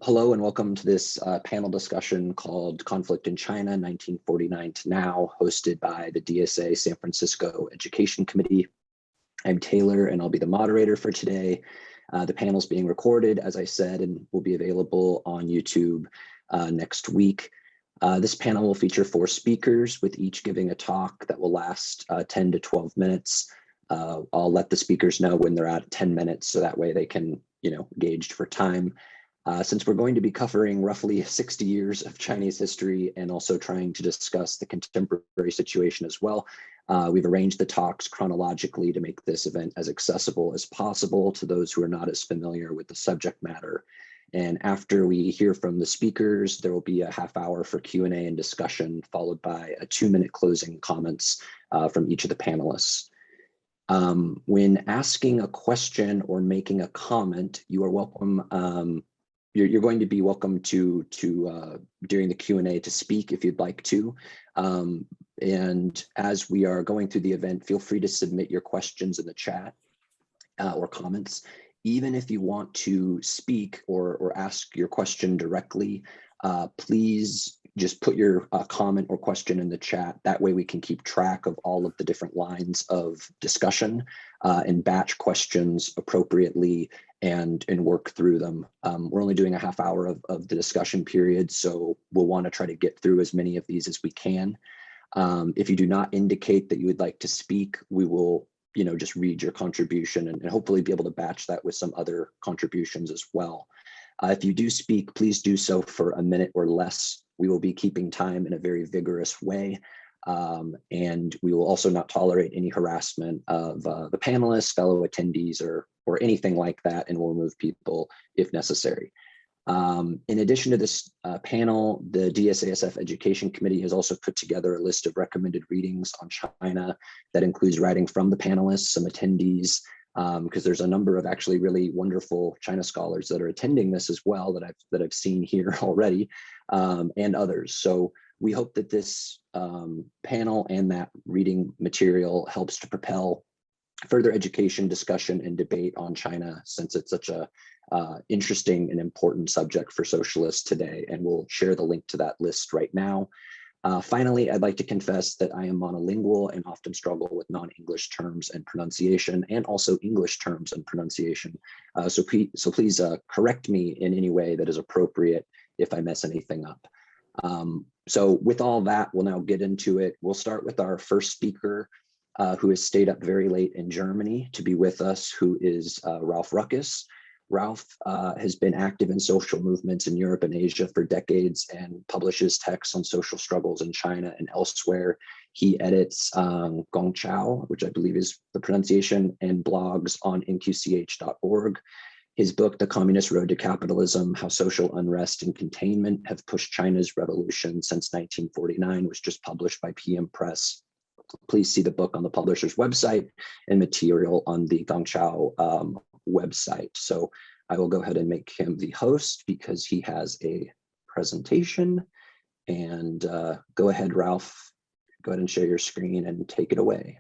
Hello and welcome to this panel discussion called Conflict in China, 1949 to Now, hosted by the DSA San Francisco Education Committee. I'm Taylor and I'll be the moderator for today. The panel's being recorded, as I said, and will be available on YouTube next week. This panel will feature 4 speakers, with each giving a talk that will last 10 to 12 minutes. I'll let the speakers know when they're at 10 minutes, so that way they can, gauged for time. Since we're going to be covering roughly 60 years of Chinese history and also trying to discuss the contemporary situation as well, we've arranged the talks chronologically to make this event as accessible as possible to those who are not as familiar with the subject matter. And after we hear from the speakers, there will be a half hour for Q&A and discussion, followed by a 2-minute closing comments from each of the panelists. When asking a question or making a comment, you are welcome. You're going to be welcome to during the Q&A to speak if you'd like to. And as we are going through the event, feel free to submit your questions in the chat or comments. Even if you want to speak or ask your question directly, please just put your comment or question in the chat. That way we can keep track of all of the different lines of discussion and batch questions appropriately and work through them. We're only doing a half hour of the discussion period, so we'll want to try to get through as many of these as we can. If you do not indicate that you would like to speak, we will just read your contribution and hopefully be able to batch that with some other contributions as well. If you do speak, please do so for a minute or less. We will be keeping time in a very vigorous way. And we will also not tolerate any harassment of the panelists, fellow attendees, or anything like that, and we'll remove people if necessary. In addition to this panel, the DSA SF Education Committee has also put together a list of recommended readings on China that includes writing from the panelists, some attendees, because there's a number of actually really wonderful China scholars that are attending this as well that I've seen here already, and others. So we hope that this panel and that reading material helps to propel further education, discussion, and debate on China, since it's such a interesting and important subject for socialists today. And we'll share the link to that list right now. Finally, I'd like to confess that I am monolingual and often struggle with non-English terms and pronunciation, and also English terms and pronunciation. So please correct me in any way that is appropriate if I mess anything up. So with all that, we'll now get into it. We'll start with our first speaker, who has stayed up very late in Germany to be with us, who is Ralf Ruckus. Ralf has been active in social movements in Europe and Asia for decades and publishes texts on social struggles in China and elsewhere. He edits Gongchao, which I believe is the pronunciation, and blogs on nqch.org. His book, The Communist Road to Capitalism, How Social Unrest and Containment Have Pushed China's Revolution Since 1949, was just published by PM Press. Please see the book on the publisher's website and material on the Gongchao website. So I will go ahead and make him the host because he has a presentation. And go ahead, Ralf, go ahead and share your screen and take it away.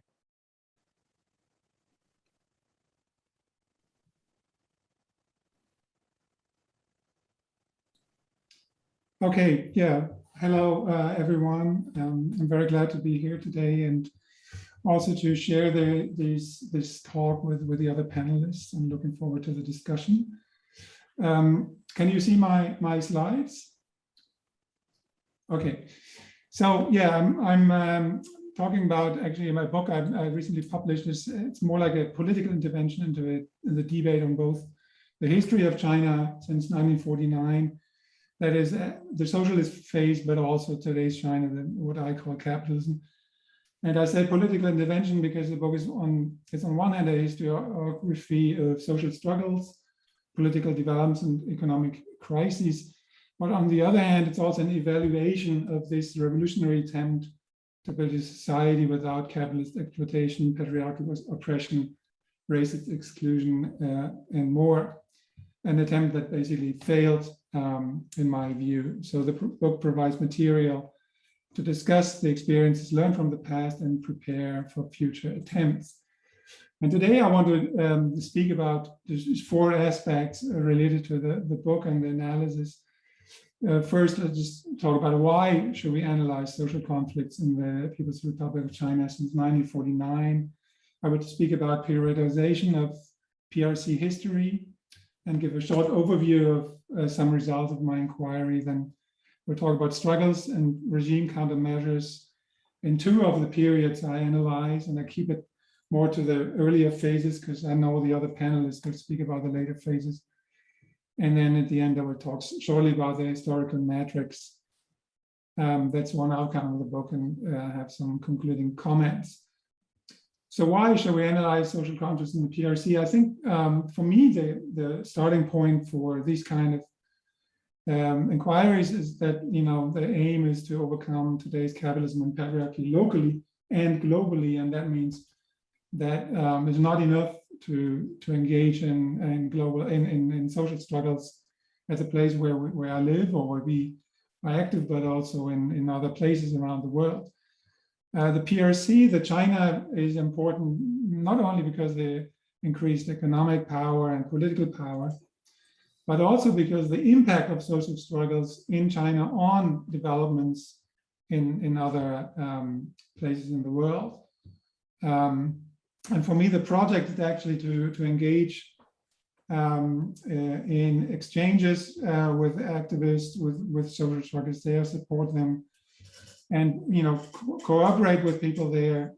Okay, yeah. Hello, everyone. I'm very glad to be here today and also to share this talk with the other panelists. I'm looking forward to the discussion. Can you see my slides? Okay, so yeah, I'm talking about actually my book I recently published. It's more like a political intervention into the debate on both the history of China since 1949. That is the socialist phase, but also today's China, what I call capitalism. And I say political intervention because the book is on one hand a historiography of social struggles, political developments, and economic crises. But on the other hand, it's also an evaluation of this revolutionary attempt to build a society without capitalist exploitation, patriarchal oppression, racist exclusion, and more. An attempt that basically failed, in my view. So the book provides material to discuss the experiences learned from the past and prepare for future attempts. And today I want to speak about these 4 aspects related to the book and the analysis. First, let's just talk about why should we analyze social conflicts in the People's Republic of China since 1949. I would speak about periodization of PRC history and give a short overview of some results of my inquiry. Then we'll talk about struggles and regime countermeasures in 2 of the periods I analyze, and I keep it more to the earlier phases because I know the other panelists will speak about the later phases. And then at the end, I will talk shortly about the historical metrics. That's one outcome of the book, and have some concluding comments. So why should we analyze social conflicts in the PRC? I think for me, the starting point for these kind of inquiries is that, the aim is to overcome today's capitalism and patriarchy locally and globally, and that means that it's not enough to engage in social struggles as a place where I live or where we are active, but also in other places around the world. The PRC, the China, is important not only because they increased economic power and political power, but also because the impact of social struggles in China on developments in other places in the world. And for me, the project is actually to engage in exchanges with activists, with social struggles there, support them, and cooperate with people there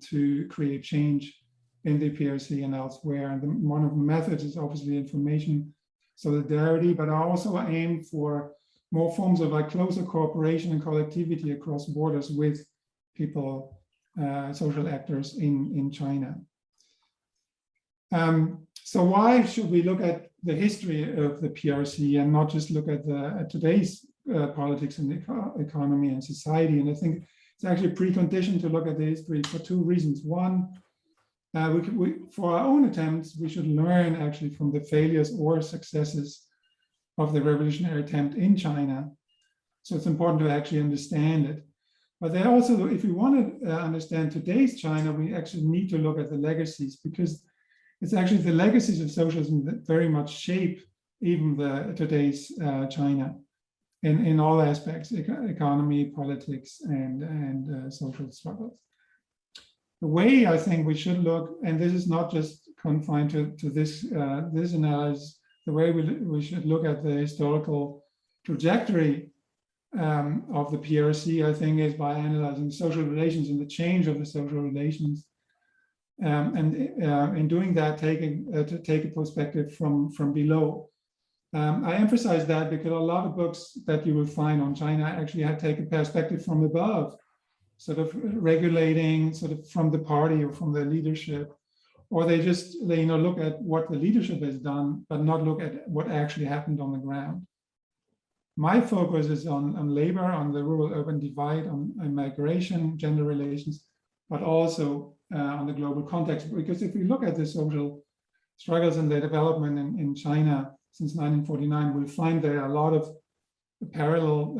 to create change in the PRC and elsewhere. And one of the methods is obviously information solidarity, but I also aim for more forms of closer cooperation and collectivity across borders with people, social actors in China. So why should we look at the history of the PRC and not just look at today's politics and economy and society? And I think it's actually a precondition to look at the history for 2 reasons. One, for our own attempts, we should learn actually from the failures or successes of the revolutionary attempt in China. So it's important to actually understand it. But then also, if we want to understand today's China, we actually need to look at the legacies, because it's actually the legacies of socialism that very much shape even today's China in all aspects, economy, politics, and social struggles. The way I think we should look, and this is not just confined to this analysis, the way we should look at the historical trajectory of the PRC, I think, is by analyzing social relations and the change of the social relations. And in doing that, to take a perspective from below. I emphasize that because a lot of books that you will find on China actually have taken perspective from above, sort of regulating sort of from the party or from the leadership, or they just look at what the leadership has done, but not look at what actually happened on the ground. My focus is on labor, on the rural-urban divide, on migration, gender relations, but also on the global context. Because if we look at the social struggles and their development in China since 1949, we'll find there are a lot of parallel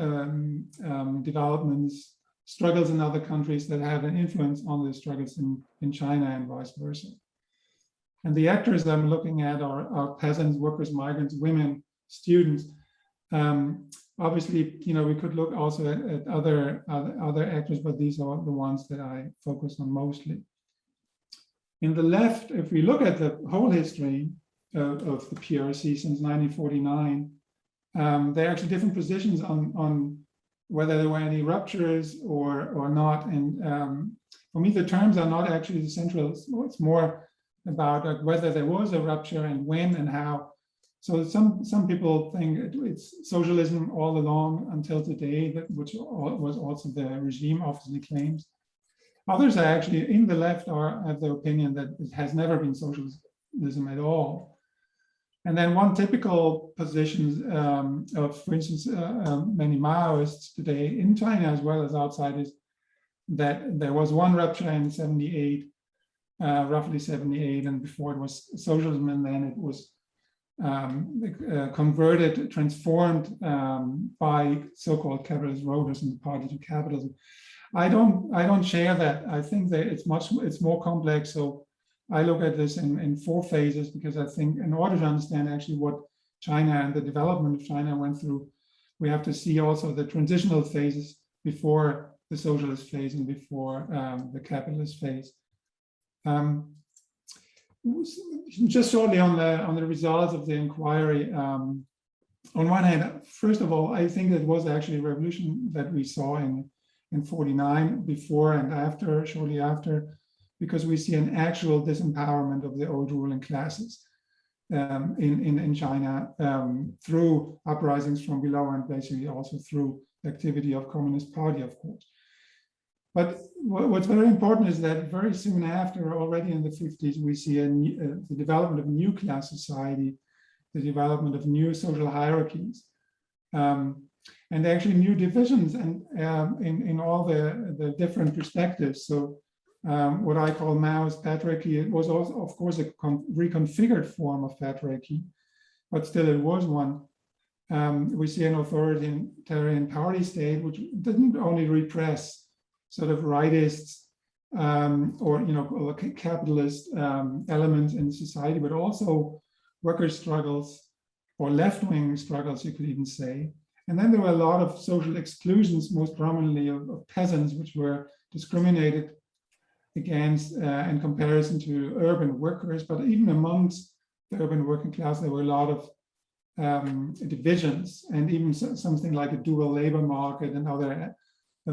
developments, struggles in other countries that have an influence on the struggles in China and vice versa. And the actors I'm looking at are peasants, workers, migrants, women, students. Obviously, we could look also at other actors, but these are the ones that I focus on mostly. In the left, if we look at the whole history of the PRC since 1949, there are actually different positions on whether there were any ruptures or not. And for me, the terms are not actually the central. It's more about whether there was a rupture and when and how. So some people think it's socialism all along until today, which was also the regime obviously claims. Others are actually in the left have the opinion that it has never been socialism at all. And then one typical position of, for instance, many Maoists today in China as well as outside is that there was one rupture in 78, roughly 78, and before it was socialism, and then it was converted, transformed by so-called capitalist voters in the party to capitalism. I don't share that. I think that it's more complex. So I look at this in 4 phases, because I think in order to understand actually what China and the development of China went through, we have to see also the transitional phases before the socialist phase and before the capitalist phase. Just shortly on the results of the inquiry. On one hand, first of all, I think it was actually a revolution that we saw in 49, before and after, shortly after, because we see an actual disempowerment of the old ruling classes in China through uprisings from below, and basically also through the activity of Communist Party, of course. But what's very important is that very soon after, already in the 50s, we see the development of new class society, the development of new social hierarchies, and actually new divisions and in all the different perspectives. So what I call Mao's patriarchy, it was also, of course, a reconfigured form of patriarchy, but still it was one. We see an authoritarian party state, which didn't only repress sort of rightists or capitalist elements in society, but also worker struggles or left-wing struggles, you could even say. And then there were a lot of social exclusions, most prominently of peasants, which were discriminated against in comparison to urban workers. But even amongst the urban working class, there were a lot of divisions, and even something like a dual labor market and other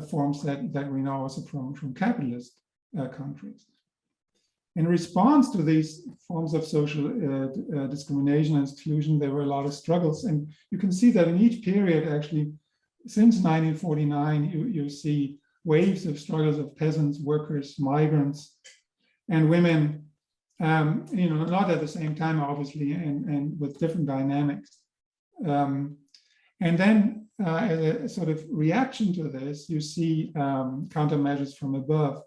forms that we know also from capitalist countries. In response to these forms of social discrimination and exclusion, there were a lot of struggles. And you can see that in each period, actually, since 1949, you see waves of struggles of peasants, workers, migrants, and women, not at the same time, obviously, and with different dynamics. And then as a sort of reaction to this, you see countermeasures from above,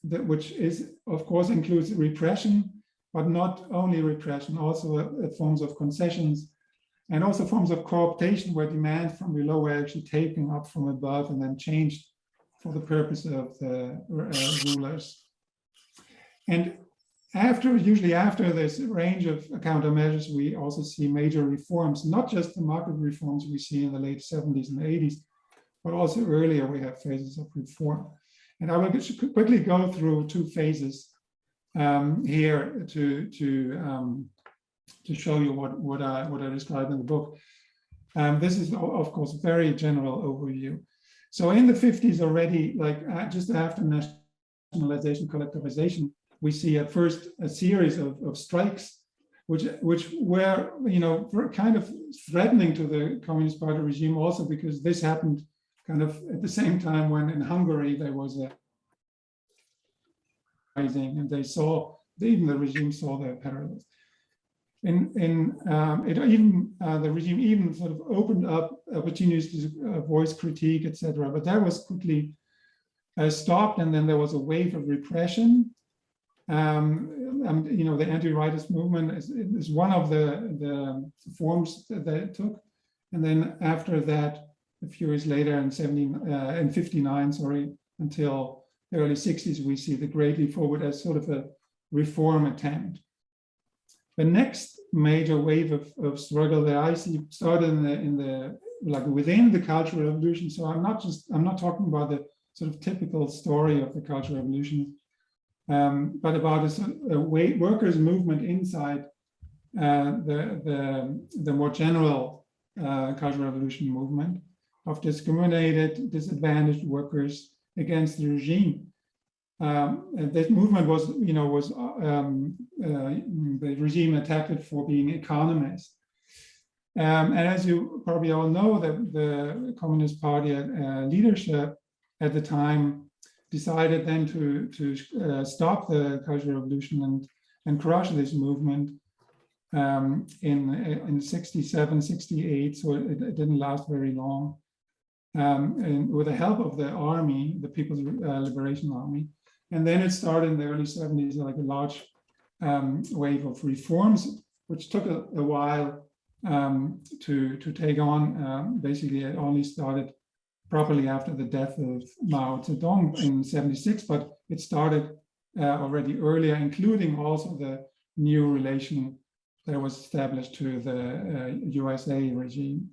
which is, of course, includes repression, but not only repression, also forms of concessions, and also forms of cooptation, where demand from below were actually taken up from above and then changed for the purpose of the rulers. And usually after this range of countermeasures, we also see major reforms, not just the market reforms we see in the late 70s and 80s, but also earlier we have phases of reform. And I will quickly go through 2 phases here to show you what I described in the book. This is, of course, a very general overview. So in the 50s already, like just after nationalization, collectivization, we see at first a series of strikes, which were kind of threatening to the Communist Party regime, also because this happened kind of at the same time when in Hungary there was a rising, and even the regime saw their parallels. The regime even sort of opened up opportunities to voice critique, etc. But that was quickly stopped, and then there was a wave of repression. The anti-rightist movement is one of the forms that it took, and then after that, a few years later, in 59, until the early 60s, we see the Great Leap Forward as sort of a reform attempt. The next major wave of struggle that I see started within the Cultural Revolution. So I'm not talking about the sort of typical story of the Cultural Revolution, but about a workers' movement inside the more general Cultural Revolution movement of discriminated, disadvantaged workers against the regime. This movement was the regime attacked it for being economists. And as you probably all know, the Communist Party leadership at the time decided then to stop the Cultural Revolution and crush this movement in 67, 68, so it didn't last very long. And with the help of the army, the People's Liberation Army. And then it started in the early 70s, like a large wave of reforms, which took a while to take on. Basically, it only started properly after the death of Mao Zedong in 76, but it started already earlier, including also the new relation that was established to the USA regime.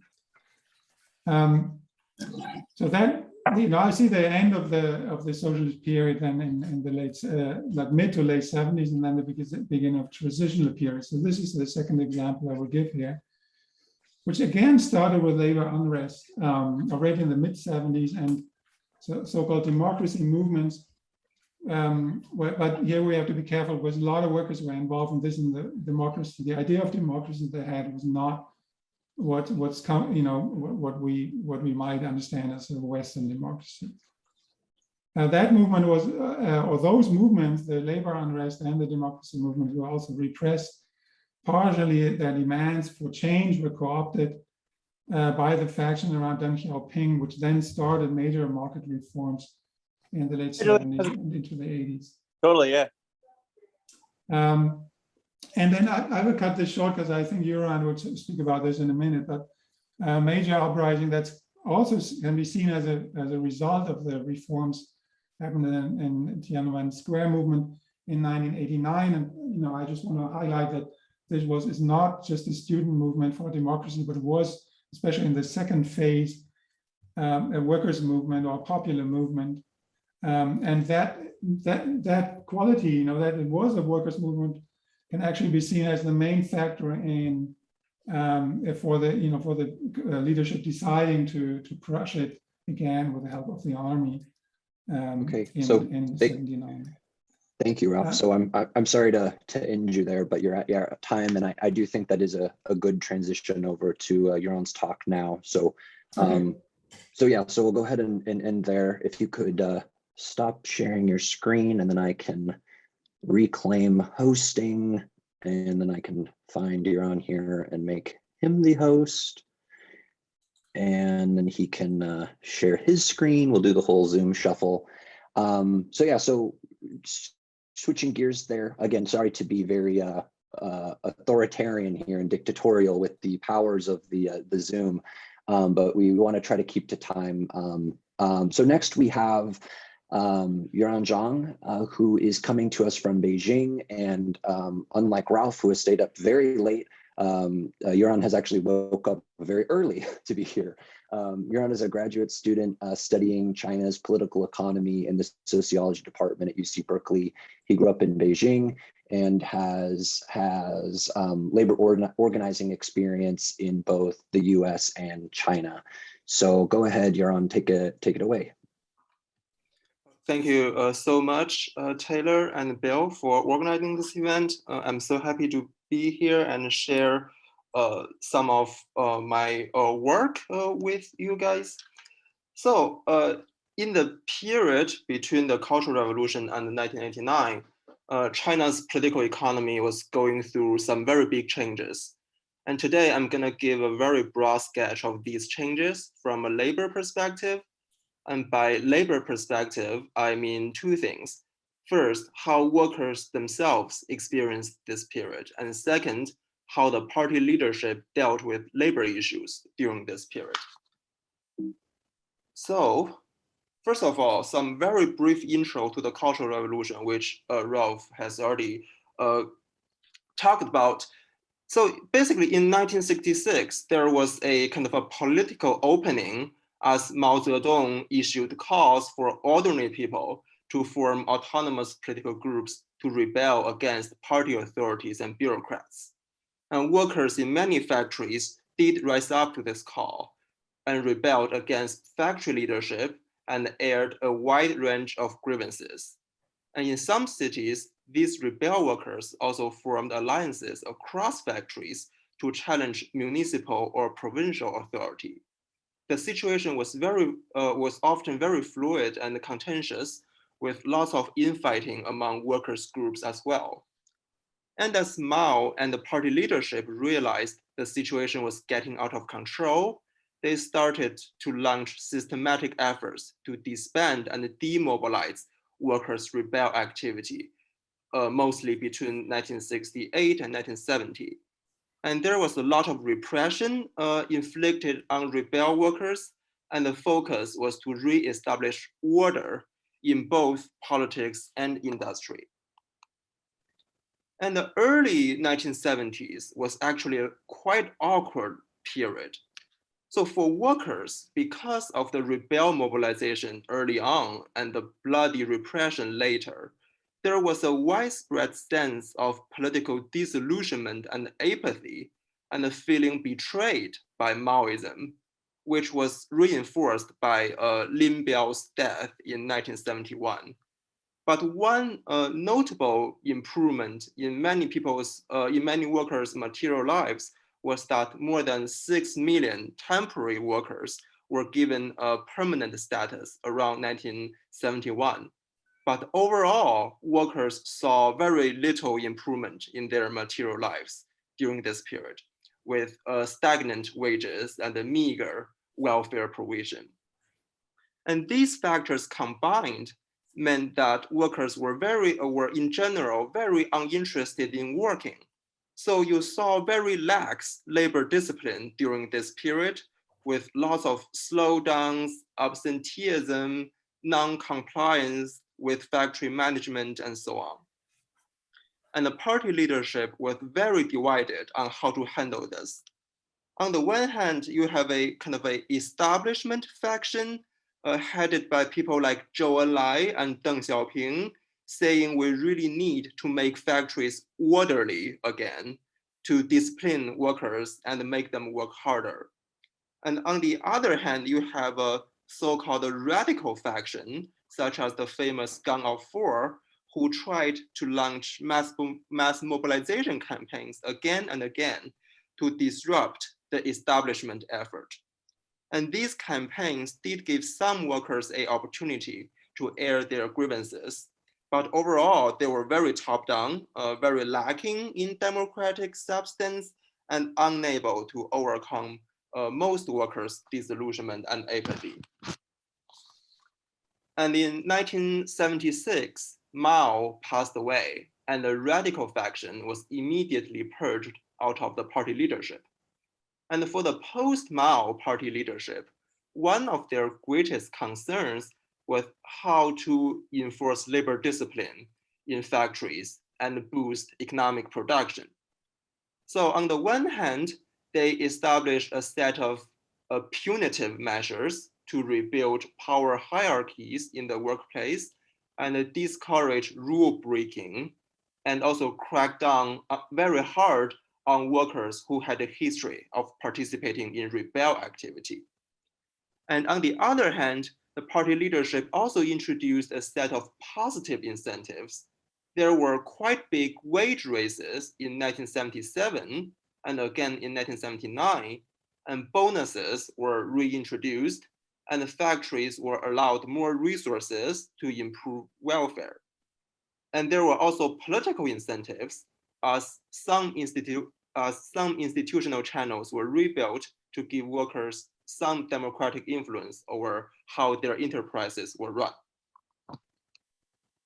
So then, I see the end of the socialist period then in the late, like mid to late 70s, and then the beginning of transitional period. So this is the second example I will give here, which again started with labor unrest already in the mid 70s and so-called democracy movements. But here we have to be careful because a lot of workers were involved in this. In the democracy, the idea of democracy they had was not what we might understand as a Western democracy. That movement was, or those movements, the labor unrest and the democracy movement, were also repressed. Partially, their demands for change were co-opted by the faction around Deng Xiaoping, which then started major market reforms in the late 70s and into the 80s. Totally, yeah. And then I will cut this short because I think Yuran will speak about this in a minute, but major uprising that's also can be seen as a result of the reforms happened in Tiananmen Square movement in 1989. And I just want to highlight that this is not just a student movement for democracy, but it was, especially in the second phase, a workers' movement or popular movement. And that quality, that it was a workers' movement, can actually be seen as the main factor in for the leadership deciding to crush it again with the help of the army. Okay, in so 79. Thank you, Ralf. So I'm sorry to end you there, but you're at time, and I do think that is a good transition over to Yuran's talk now. So Okay. So we'll go ahead and end there. If you could stop sharing your screen, and then I can reclaim hosting, and then I can find Yuran here and make him the host, and then he can share his screen. We'll do the whole Zoom shuffle. So switching gears there again, sorry to be very authoritarian here and dictatorial with the powers of the Zoom, but we want to try to keep to time. So next we have Yuran Zhang, who is coming to us from Beijing, and unlike Ralf, who has stayed up very late, Yuran has actually woke up very early to be here. Yuran is a graduate student studying China's political economy in the sociology department at UC Berkeley. He grew up in Beijing and has labor organizing experience in both the US and China. So go ahead, Yuran, take it away. Thank you so much, Taylor and Bill, for organizing this event. I'm so happy to be here and share some of my work with you guys. So in the period between the Cultural Revolution and 1989, China's political economy was going through some very big changes. And today I'm gonna give a very broad sketch of these changes from a labor perspective. And by labor perspective, I mean two things. First, how workers themselves experienced this period. And second, how the party leadership dealt with labor issues during this period. So, first of all, some very brief intro to the Cultural Revolution, which Ralf has already talked about. So basically in 1966, there was a kind of a political opening as Mao Zedong issued calls for ordinary people to form autonomous political groups to rebel against party authorities and bureaucrats. And workers in many factories did rise up to this call and rebelled against factory leadership and aired a wide range of grievances. And in some cities, these rebel workers also formed alliances across factories to challenge municipal or provincial authority. The situation was often very fluid and contentious, with lots of infighting among workers' groups as well. And as Mao and the party leadership realized the situation was getting out of control, they started to launch systematic efforts to disband and demobilize workers' rebel activity, mostly between 1968 and 1970. And there was a lot of repression inflicted on rebel workers, and the focus was to re-establish order in both politics and industry. And the early 1970s was actually a quite awkward period. So for workers, because of the rebel mobilization early on and the bloody repression later, there was a widespread sense of political disillusionment and apathy and a feeling betrayed by Maoism, which was reinforced by Lin Biao's death in 1971. But one notable improvement in many workers' material lives was that more than 6 million temporary workers were given a permanent status around 1971. But overall, workers saw very little improvement in their material lives during this period, with stagnant wages and a meager welfare provision. And these factors combined meant that workers were in general, very uninterested in working. So you saw very lax labor discipline during this period, with lots of slowdowns, absenteeism, non-compliance with factory management, and so on. And the party leadership was very divided on how to handle this. On the one hand, you have a kind of a establishment faction headed by people like Zhou Enlai and Deng Xiaoping, saying we really need to make factories orderly again, to discipline workers and make them work harder. And on the other hand, you have a so-called radical faction, such as the famous Gang of Four, who tried to launch mass mobilization campaigns again and again to disrupt the establishment effort. And these campaigns did give some workers an opportunity to air their grievances. But overall, they were very top-down, very lacking in democratic substance, and unable to overcome most workers' disillusionment and apathy. And in 1976, Mao passed away, and the radical faction was immediately purged out of the party leadership. And for the post-Mao party leadership, one of their greatest concerns was how to enforce labor discipline in factories and boost economic production. So on the one hand, they established a set of punitive measures to rebuild power hierarchies in the workplace and discourage rule breaking, and also crack down very hard on workers who had a history of participating in rebel activity. And on the other hand, the party leadership also introduced a set of positive incentives. There were quite big wage raises in 1977 and again in 1979, and bonuses were reintroduced, and the factories were allowed more resources to improve welfare. And there were also political incentives, as some institutional channels were rebuilt to give workers some democratic influence over how their enterprises were run.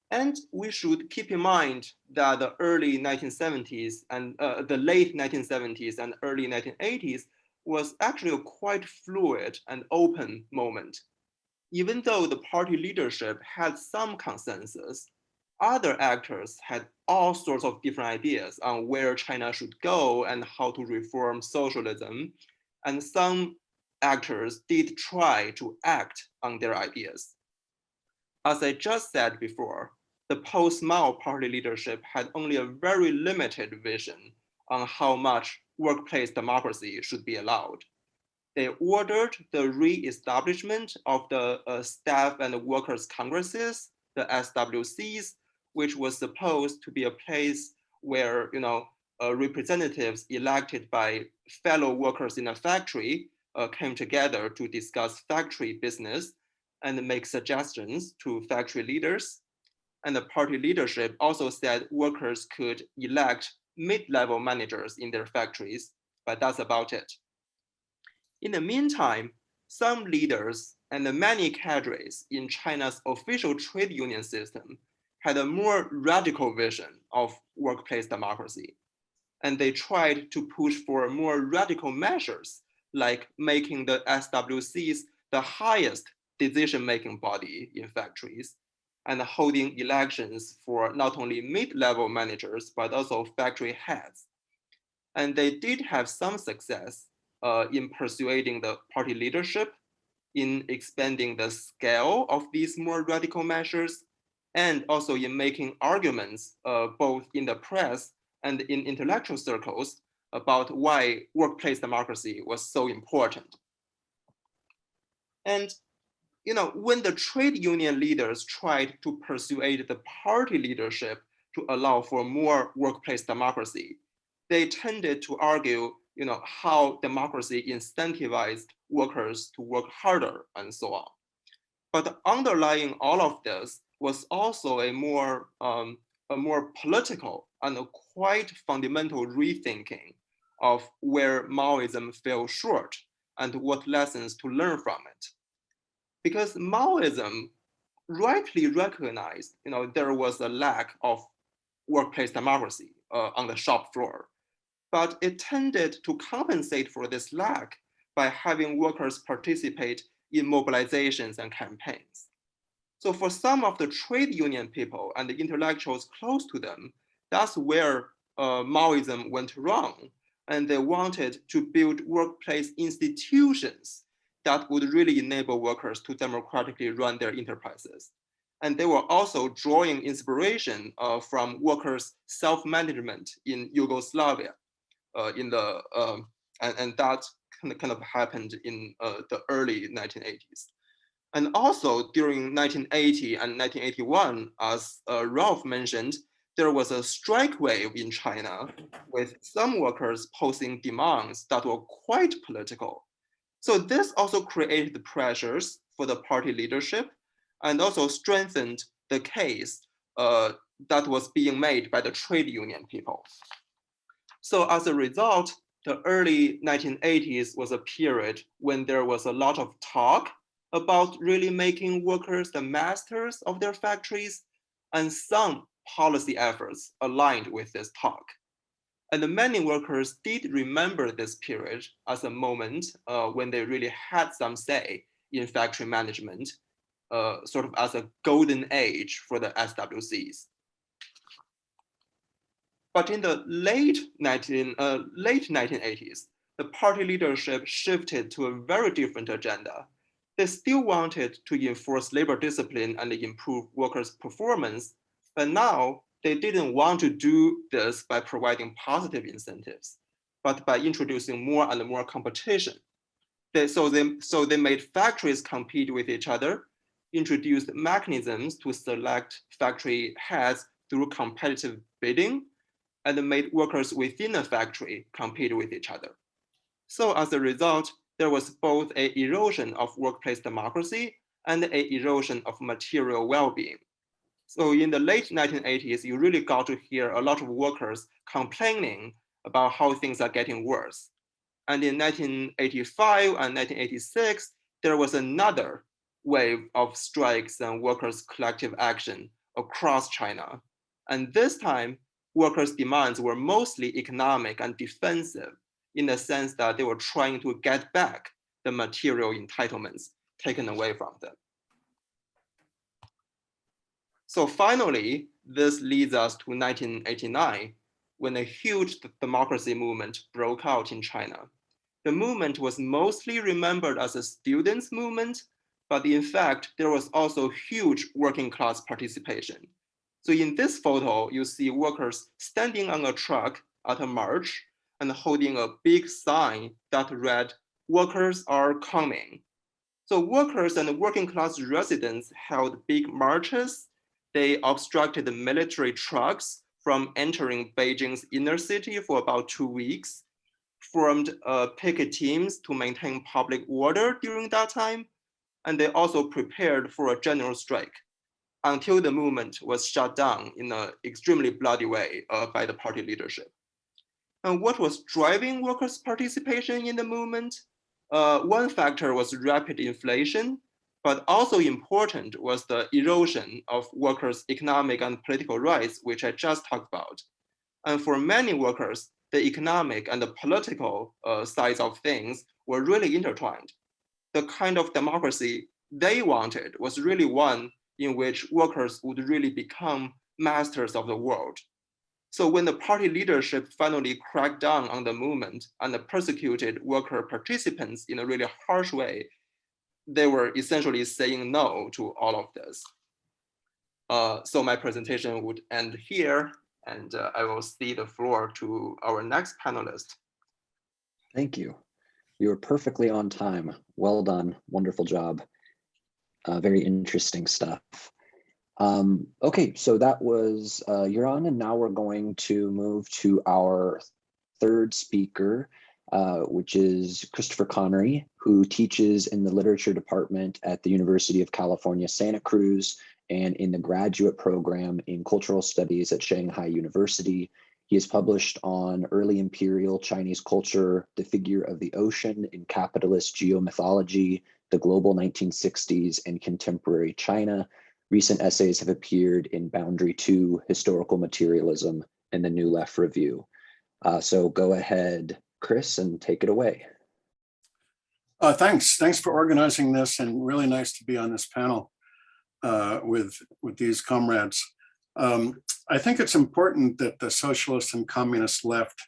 And we should keep in mind that the early 1970s and the late 1970s and early 1980s was actually a quite fluid and open moment. Even though the party leadership had some consensus, other actors had all sorts of different ideas on where China should go and how to reform socialism. And some actors did try to act on their ideas. As I just said before, the post-Mao party leadership had only a very limited vision on how much workplace democracy should be allowed. They ordered the re-establishment of the staff and workers' congresses, the SWCs, which was supposed to be a place where representatives elected by fellow workers in a factory came together to discuss factory business and make suggestions to factory leaders. And the party leadership also said workers could elect mid-level managers in their factories, but that's about it. In the meantime, some leaders and many cadres in China's official trade union system had a more radical vision of workplace democracy. And they tried to push for more radical measures, like making the SWCs the highest decision-making body in factories, and holding elections for not only mid-level managers, but also factory heads. And they did have some success in persuading the party leadership, in expanding the scale of these more radical measures, and also in making arguments both in the press and in intellectual circles about why workplace democracy was so important. And when the trade union leaders tried to persuade the party leadership to allow for more workplace democracy, they tended to argue how democracy incentivized workers to work harder and so on. But underlying all of this was also a more political and a quite fundamental rethinking of where Maoism fell short and what lessons to learn from it. Because Maoism rightly recognized, there was a lack of workplace democracy on the shop floor, but it tended to compensate for this lack by having workers participate in mobilizations and campaigns. So for some of the trade union people and the intellectuals close to them, that's where Maoism went wrong. And they wanted to build workplace institutions that would really enable workers to democratically run their enterprises. And they were also drawing inspiration from workers' self-management in Yugoslavia, and that kind of happened in the early 1980s. And also during 1980 and 1981, as Ralf mentioned, there was a strike wave in China with some workers posing demands that were quite political. So this also created pressures for the party leadership and also strengthened the case that was being made by the trade union people. So as a result, the early 1980s was a period when there was a lot of talk about really making workers the masters of their factories, and some policy efforts aligned with this talk. And many workers did remember this period as a moment when they really had some say in factory management, sort of as a golden age for the SWCs. But in the late 1980s, the party leadership shifted to a very different agenda. They still wanted to enforce labor discipline and improve workers' performance, but now they didn't want to do this by providing positive incentives, but by introducing more and more competition. So they made factories compete with each other, introduced mechanisms to select factory heads through competitive bidding, and made workers within a factory compete with each other. So as a result, there was both an erosion of workplace democracy and an erosion of material well-being. So in the late 1980s, you really got to hear a lot of workers complaining about how things are getting worse. And in 1985 and 1986, there was another wave of strikes and workers' collective action across China. And this time, workers' demands were mostly economic and defensive, in the sense that they were trying to get back the material entitlements taken away from them. So finally, this leads us to 1989, when a huge democracy movement broke out in China. The movement was mostly remembered as a students' movement, but in fact, there was also huge working class participation. So in this photo, you see workers standing on a truck at a march and holding a big sign that read, "Workers are coming." So workers and working class residents held big marches. They obstructed the military trucks from entering Beijing's inner city for about 2 weeks, formed picket teams to maintain public order during that time, and they also prepared for a general strike until the movement was shut down in an extremely bloody way by the party leadership. And what was driving workers' participation in the movement? One factor was rapid inflation, but also important was the erosion of workers' economic and political rights, which I just talked about. And for many workers, the economic and the political sides of things were really intertwined. The kind of democracy they wanted was really one in which workers would really become masters of the world. So when the party leadership finally cracked down on the movement and persecuted worker participants in a really harsh way, they were essentially saying no to all of this. So my presentation would end here, and I will cede the floor to our next panelist. Thank you. You were perfectly on time. Well done. Wonderful job. Very interesting stuff. Okay, so that was Yuran, and now we're going to move to our third speaker, which is Christopher Connery, who teaches in the literature department at the University of California, Santa Cruz, and in the graduate program in cultural studies at Shanghai University. He has published on early imperial Chinese culture, the figure of the ocean in capitalist geomythology, the global 1960s, and contemporary China. Recent essays have appeared in Boundary 2, Historical Materialism, and the New Left Review. So go ahead, Chris, and take it away. Thanks for organizing this, and really nice to be on this panel with these comrades. I think it's important that the socialist and communist left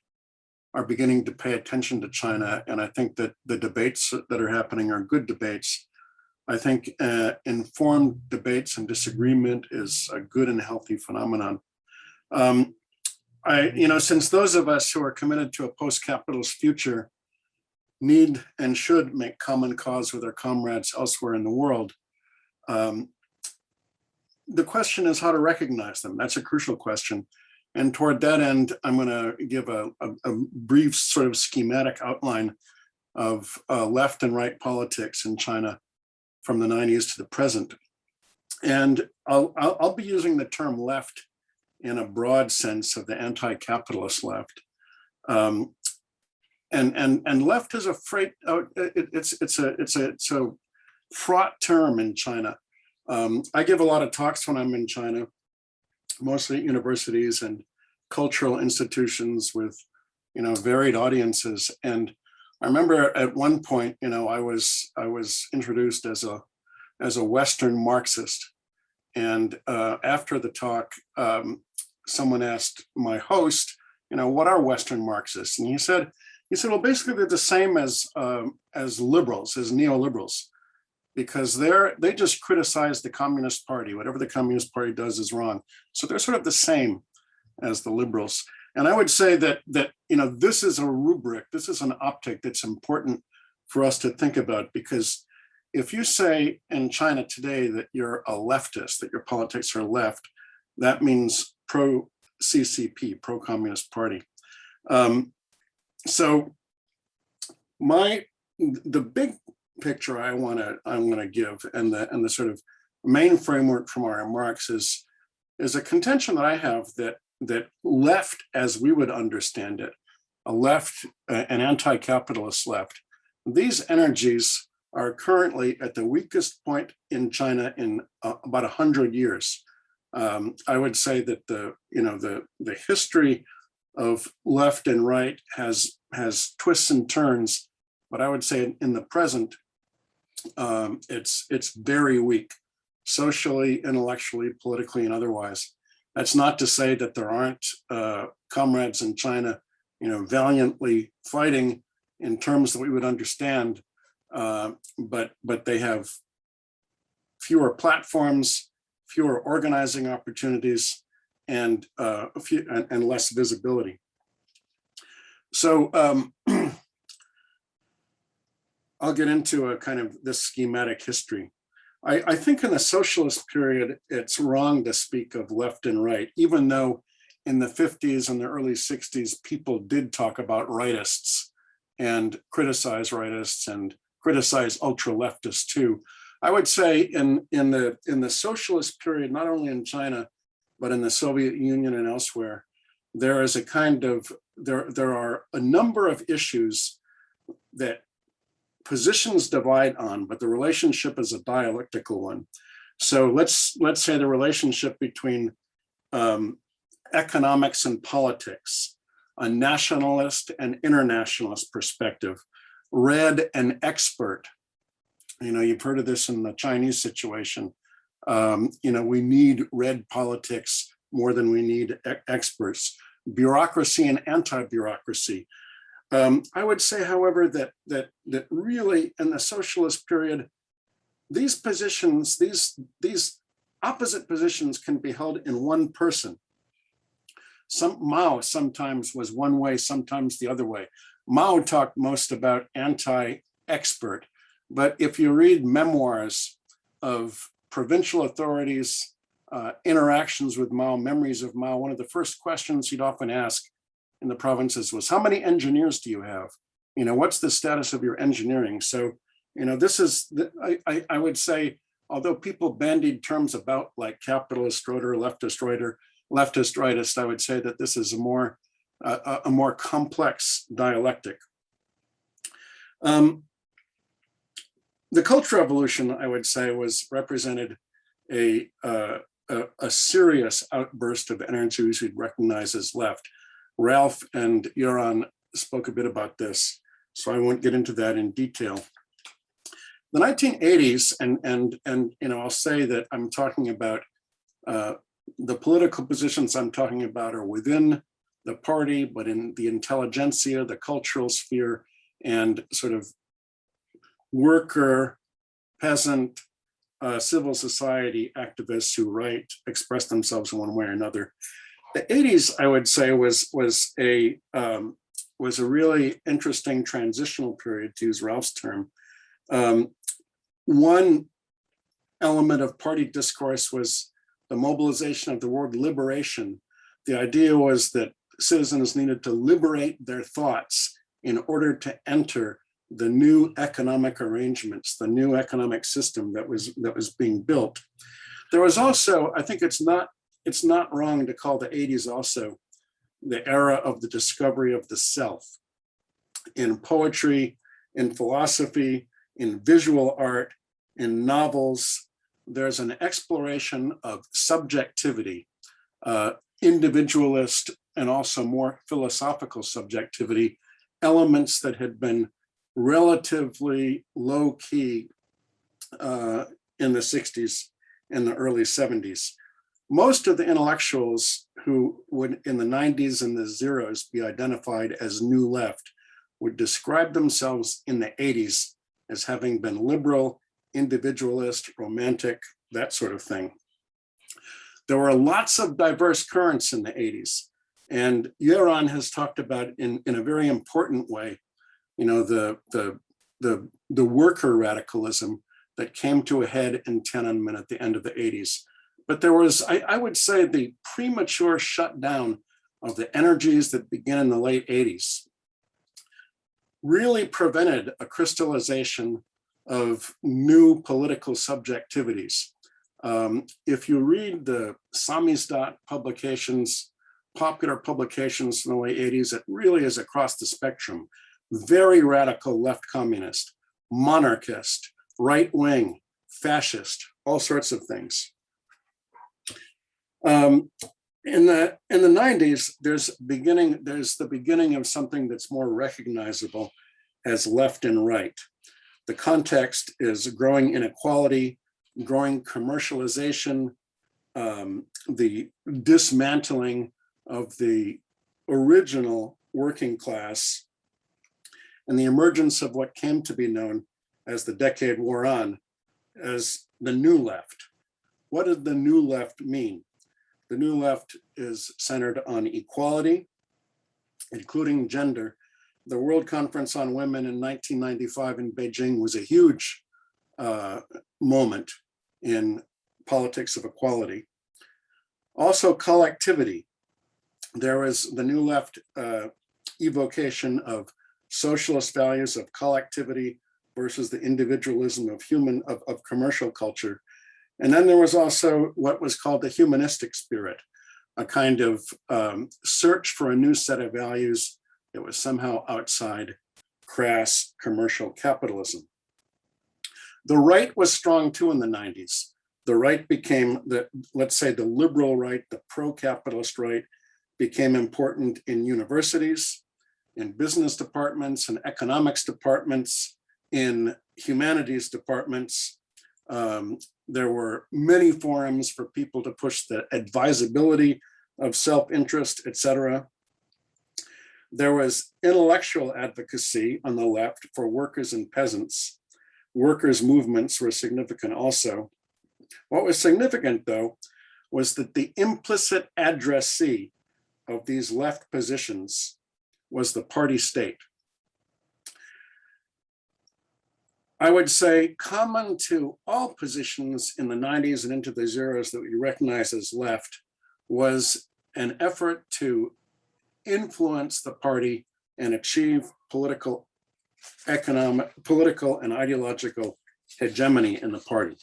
are beginning to pay attention to China, and I think that the debates that are happening are good debates. I think informed debates and disagreement is a good and healthy phenomenon. Since those of us who are committed to a post-capitalist future need and should make common cause with our comrades elsewhere in the world, the question is how to recognize them. That's a crucial question. And toward that end, I'm going to give a brief sort of schematic outline of left and right politics in China from the 90s to the present. And I'll be using the term left in a broad sense of the anti-capitalist left. And left is a it's a fraught term in China. I give a lot of talks when I'm in China, mostly at universities and cultural institutions with, varied audiences. And I remember at one point, I was introduced as a Western Marxist. And after the talk, someone asked my host, what are Western Marxists? And he said, well, basically they're the same as liberals, as neoliberals, because they just criticize the Communist Party. Whatever the Communist Party does is wrong. So they're sort of the same as the liberals. And I would say that this is a rubric, this is an optic that's important for us to think about, because if you say in China today that you're a leftist, that your politics are left, that means pro-CCP, pro-Communist Party. So the big picture I want to give, and the sort of main framework from our remarks is a contention that I have that left, as we would understand it, a left, an anti-capitalist left, these energies are currently at the weakest point in China in about 100 years. I would say that the history of left and right has twists and turns, but I would say in the present, it's very weak, socially, intellectually, politically, and otherwise. That's not to say that there aren't comrades in China, valiantly fighting in terms that we would understand, but they have fewer platforms, fewer organizing opportunities, and less visibility. So I'll get into a kind of this schematic history. I think in the socialist period, it's wrong to speak of left and right, even though in the 50s and the early 60s, people did talk about rightists and criticize rightists and criticize ultra leftists too. I would say in the socialist period, not only in China, but in the Soviet Union and elsewhere, there is a kind of, there are a number of issues that positions divide on, but the relationship is a dialectical one. So let's say the relationship between economics and politics, a nationalist and internationalist perspective, red and expert. You've heard of this in the Chinese situation. We need red politics more than we need experts. Bureaucracy and anti-bureaucracy. I would say, however, that really in the socialist period, these positions, these opposite positions can be held in one person. Mao sometimes was one way, sometimes the other way. Mao talked most about anti-expert, but if you read memoirs of provincial authorities, interactions with Mao, memories of Mao, one of the first questions he'd often ask in the provinces was, how many engineers do you have? What's the status of your engineering? So, this is, I would say, although people bandied terms about like capitalist writer, leftist rightist, I would say that this is a more complex dialectic. The Cultural Revolution, I would say, represented a serious outburst of energy which we'd recognize as left. Ralf and Yuran spoke a bit about this, so I won't get into that in detail. The 1980s, and I'll say that I'm talking about the political positions I'm talking about are within the party, but in the intelligentsia, the cultural sphere, and sort of worker, peasant, civil society activists who express themselves in one way or another. The 80s, I would say, was a really interesting transitional period, to use Ralph's term. One element of party discourse was the mobilization of the word liberation. The idea was that citizens needed to liberate their thoughts in order to enter the new economic arrangements, the new economic system that was being built. There was also, I think it's not wrong to call the 80s also the era of the discovery of the self. In poetry, in philosophy, in visual art, in novels, there's an exploration of subjectivity, individualist and also more philosophical subjectivity, elements that had been relatively low key in the 60s and the early 70s. Most of the intellectuals who would in the 90s and the zeros be identified as New Left would describe themselves in the 80s as having been liberal, individualist, romantic, that sort of thing. There were lots of diverse currents in the 80s. And Yuran has talked about in a very important way, the worker radicalism that came to a head in Tiananmen at the end of the 80s. But there was, I would say, the premature shutdown of the energies that began in the late 80s really prevented a crystallization of new political subjectivities. If you read the Samizdat publications, popular publications from the late 80s, it really is across the spectrum. Very radical left communist, monarchist, right wing, fascist, all sorts of things. In the 90s, there's the beginning of something that's more recognizable as left and right. The context is growing inequality, growing commercialization, the dismantling of the original working class, and the emergence of what came to be known as the decade wore on as the New Left. What did the New Left mean? The New Left is centered on equality, including gender. The World Conference on Women in 1995 in Beijing was a huge moment in politics of equality. Also collectivity. There was the New Left evocation of socialist values of collectivity versus the individualism of commercial culture. And then there was also what was called the humanistic spirit, a kind of search for a new set of values that was somehow outside crass commercial capitalism. The right was strong too in the 90s. The right became, let's say the liberal right, the pro-capitalist right, became important in universities, in business departments, in economics departments, in humanities departments. There were many forums for people to push the advisability of self-interest, etc. There was intellectual advocacy on the left for workers and peasants. Workers' movements were significant also. What was significant, though, was that the implicit addressee of these left positions was the party state. I would say common to all positions in the 90s and into the zeros that we recognize as left was an effort to influence the party and achieve political, economic, political and ideological hegemony in the party.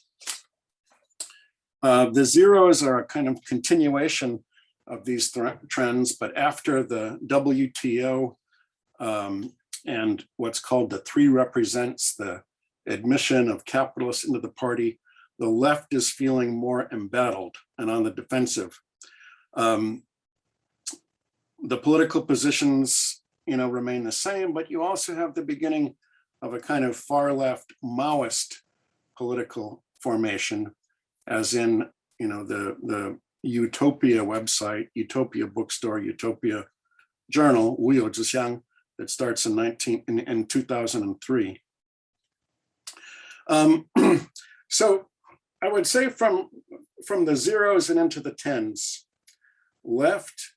The zeros are a kind of continuation of these trends, but after the WTO and what's called the three represents, the admission of capitalists into the party, the left is feeling more embattled and on the defensive. The political positions, remain the same, but you also have the beginning of a kind of far left Maoist political formation, as in, the Utopia website, Utopia bookstore, Utopia journal, Wuyo Zhixiang, that starts in 2003. So I would say from the zeros and into the tens, left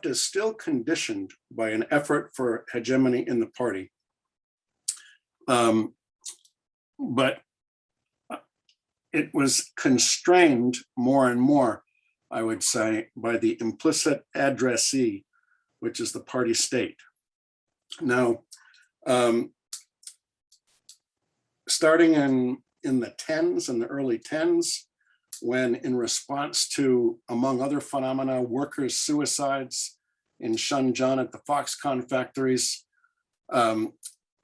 is still conditioned by an effort for hegemony in the party. But it was constrained more and more, I would say, by the implicit addressee, which is the party state. Now, starting in the tens, in the early tens, when in response to, among other phenomena, workers' suicides in Shenzhen at the Foxconn factories,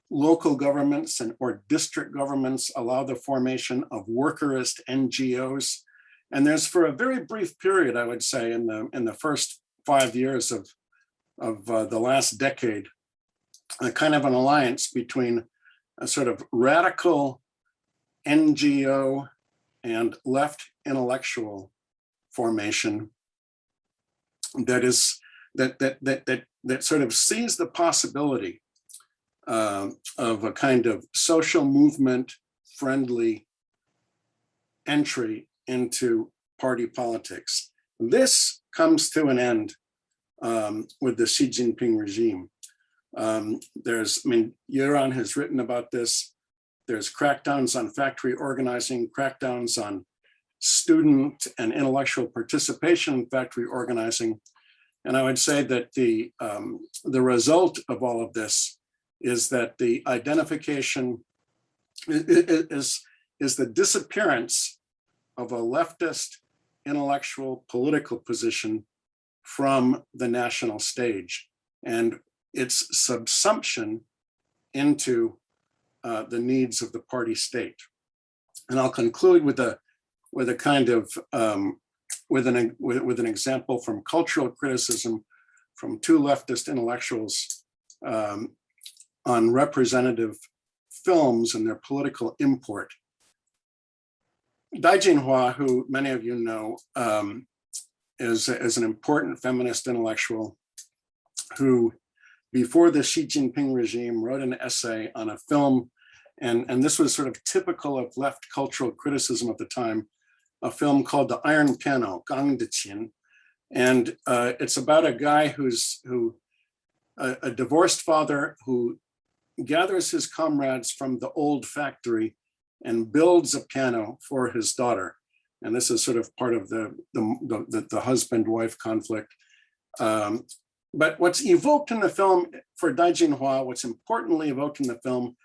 local governments or district governments allow the formation of workerist NGOs. And there's, for a very brief period, I would say, in the first 5 years of the last decade, a kind of an alliance between a sort of radical NGO and left intellectual formation that sort of sees the possibility of a kind of social movement friendly entry into party politics. This comes to an end with the Xi Jinping regime. Yuran has written about this. There's crackdowns on factory organizing, crackdowns on student and intellectual participation in factory organizing. And I would say that the result of all of this is that the identification is the disappearance of a leftist intellectual political position from the national stage and its subsumption into the needs of the party state. And I'll conclude with a kind of with an example from cultural criticism from two leftist intellectuals on representative films and their political import. Dai Jinhua, who many of you know, is an important feminist intellectual who, before the Xi Jinping regime, wrote an essay on a film, and this was sort of typical of left cultural criticism at the time, a film called The Iron Piano, Gang de Qin. And it's about a guy who's a divorced father who gathers his comrades from the old factory and builds a piano for his daughter. And this is sort of part of the husband-wife conflict. But what's evoked in the film for Dai Jinhua, what's importantly evoked in the film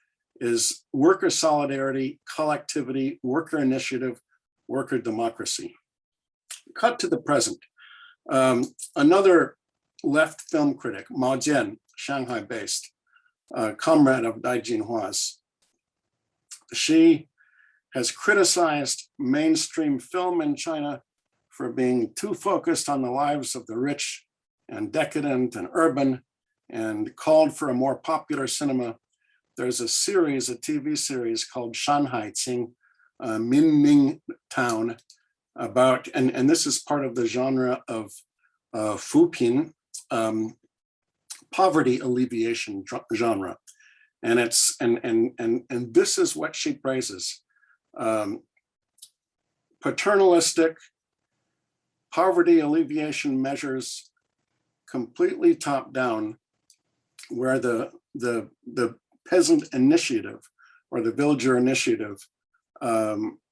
is worker solidarity, collectivity, worker initiative, worker democracy. Cut to the present. Another left film critic, Mao Jian, Shanghai-based, comrade of Dai Jinhua's, she has criticized mainstream film in China for being too focused on the lives of the rich and decadent and urban, and called for a more popular cinema. there's a series, a TV series called Shanghai Qing, Minming Town, about, and this is part of the genre of Fupin, poverty alleviation genre. And it's, and this is what she praises. Paternalistic poverty alleviation measures, completely top down, where the peasant initiative or the villager initiative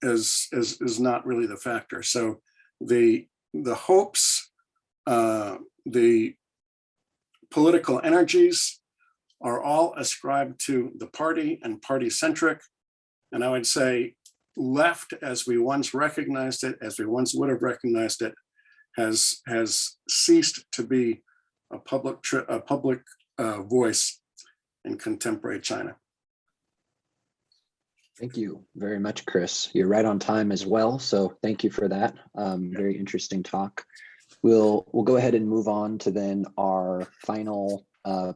is not really the factor. So the hopes, the political energies are all ascribed to the party and party-centric. And I would say left, as we once recognized it, as we once would have recognized it, has ceased to be a public voice in contemporary China. Thank you very much, Chris. You're right on time as well, so thank you for that. Very interesting talk. We'll go ahead and move on to then our final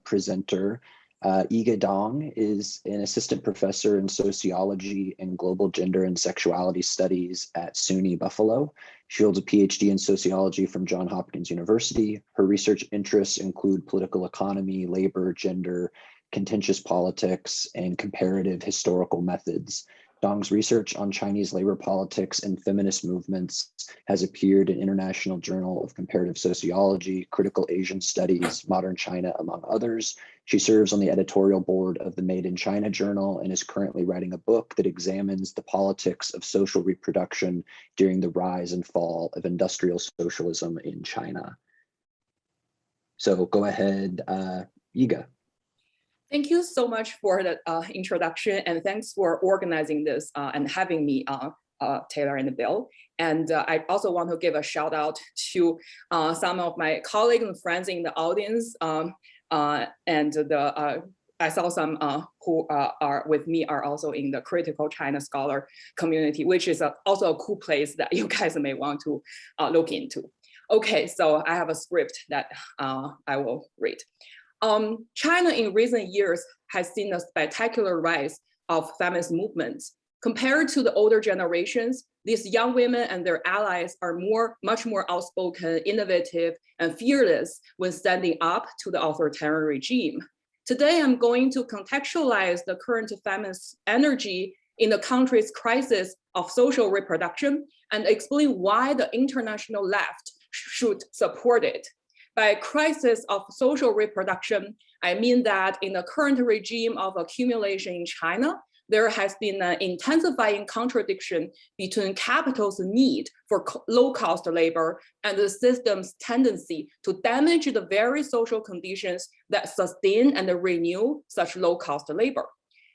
presenter. Yige Dong is an assistant professor in sociology and global gender and sexuality studies at SUNY Buffalo. She holds a PhD in sociology from Johns Hopkins University. Her research interests include political economy, labor, gender, contentious politics, and comparative historical methods. Dong's research on Chinese labor politics and feminist movements has appeared in International Journal of Comparative Sociology, Critical Asian Studies, Modern China, among others. She serves on the editorial board of the Made in China Journal and is currently writing a book that examines the politics of social reproduction during the rise and fall of industrial socialism in China. So go ahead, Yige. Thank you so much for the introduction, and thanks for organizing this and having me, Taylor and Bill. And I also want to give a shout out to some of my colleagues and friends in the audience. I saw some who are with me are also in the Critical China Scholar community, which is also a cool place that you guys may want to look into. Okay, so I have a script that I will read. China in recent years has seen a spectacular rise of feminist movements. Compared to the older generations, these young women and their allies are much more outspoken, innovative, and fearless when standing up to the authoritarian regime. Today, I'm going to contextualize the current feminist energy in the country's crisis of social reproduction and explain why the international left should support it. By crisis of social reproduction, I mean that in the current regime of accumulation in China, there has been an intensifying contradiction between capital's need for low-cost labor and the system's tendency to damage the very social conditions that sustain and renew such low-cost labor.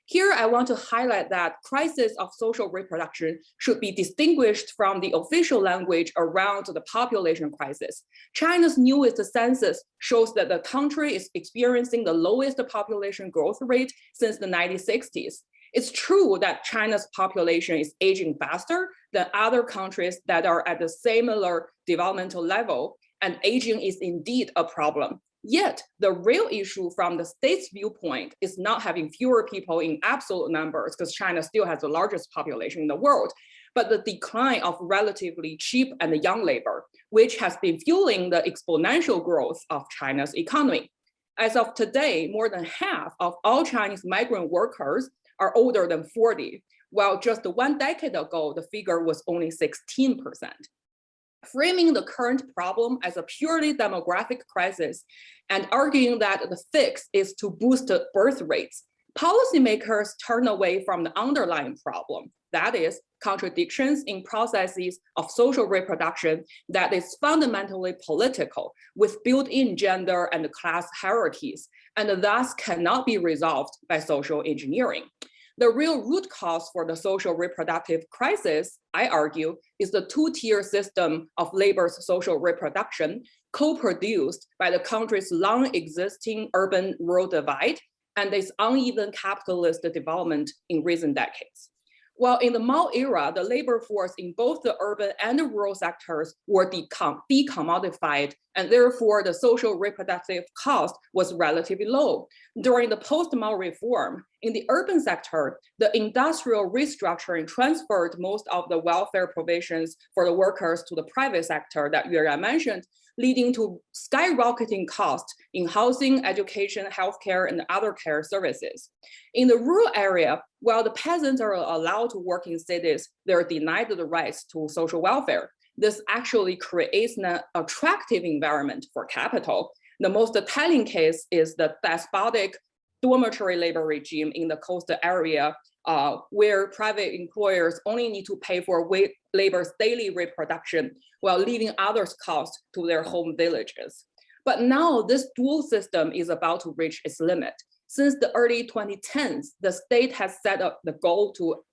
Here, I want to highlight that crisis of social reproduction should be distinguished from the official language around the population crisis. China's newest census shows that the country is experiencing the lowest population growth rate since the 1960s. It's true that China's population is aging faster than other countries that are at the similar developmental level, and aging is indeed a problem. Yet, the real issue from the state's viewpoint is not having fewer people in absolute numbers, because China still has the largest population in the world, but the decline of relatively cheap and young labor, which has been fueling the exponential growth of China's economy. As of today, more than half of all Chinese migrant workers are older than 40, while just 1 decade ago, the figure was only 16%. Framing the current problem as a purely demographic crisis and arguing that the fix is to boost birth rates, policymakers turn away from the underlying problem, that is, contradictions in processes of social reproduction that is fundamentally political with built-in gender and class hierarchies, and thus cannot be resolved by social engineering. The real root cause for the social reproductive crisis, I argue, is the two-tier system of labor's social reproduction co-produced by the country's long-existing urban-rural divide and its uneven capitalist development in recent decades. While in the Mao era, the labor force in both the urban and the rural sectors were decommodified, and therefore the social reproductive cost was relatively low. During the post-Mao reform, in the urban sector, the industrial restructuring transferred most of the welfare provisions for the workers to the private sector that Yueran mentioned, leading to skyrocketing costs in housing, education, healthcare, and other care services. In the rural area, while the peasants are allowed to work in cities, they're denied the rights to social welfare. This actually creates an attractive environment for capital. The most telling case is the despotic dormitory labor regime in the coastal area, where private employers only need to pay for labor's daily reproduction while leaving others' costs to their home villages. But now this dual system is about to reach its limit. Since the early 2010s, the state has set up the goal to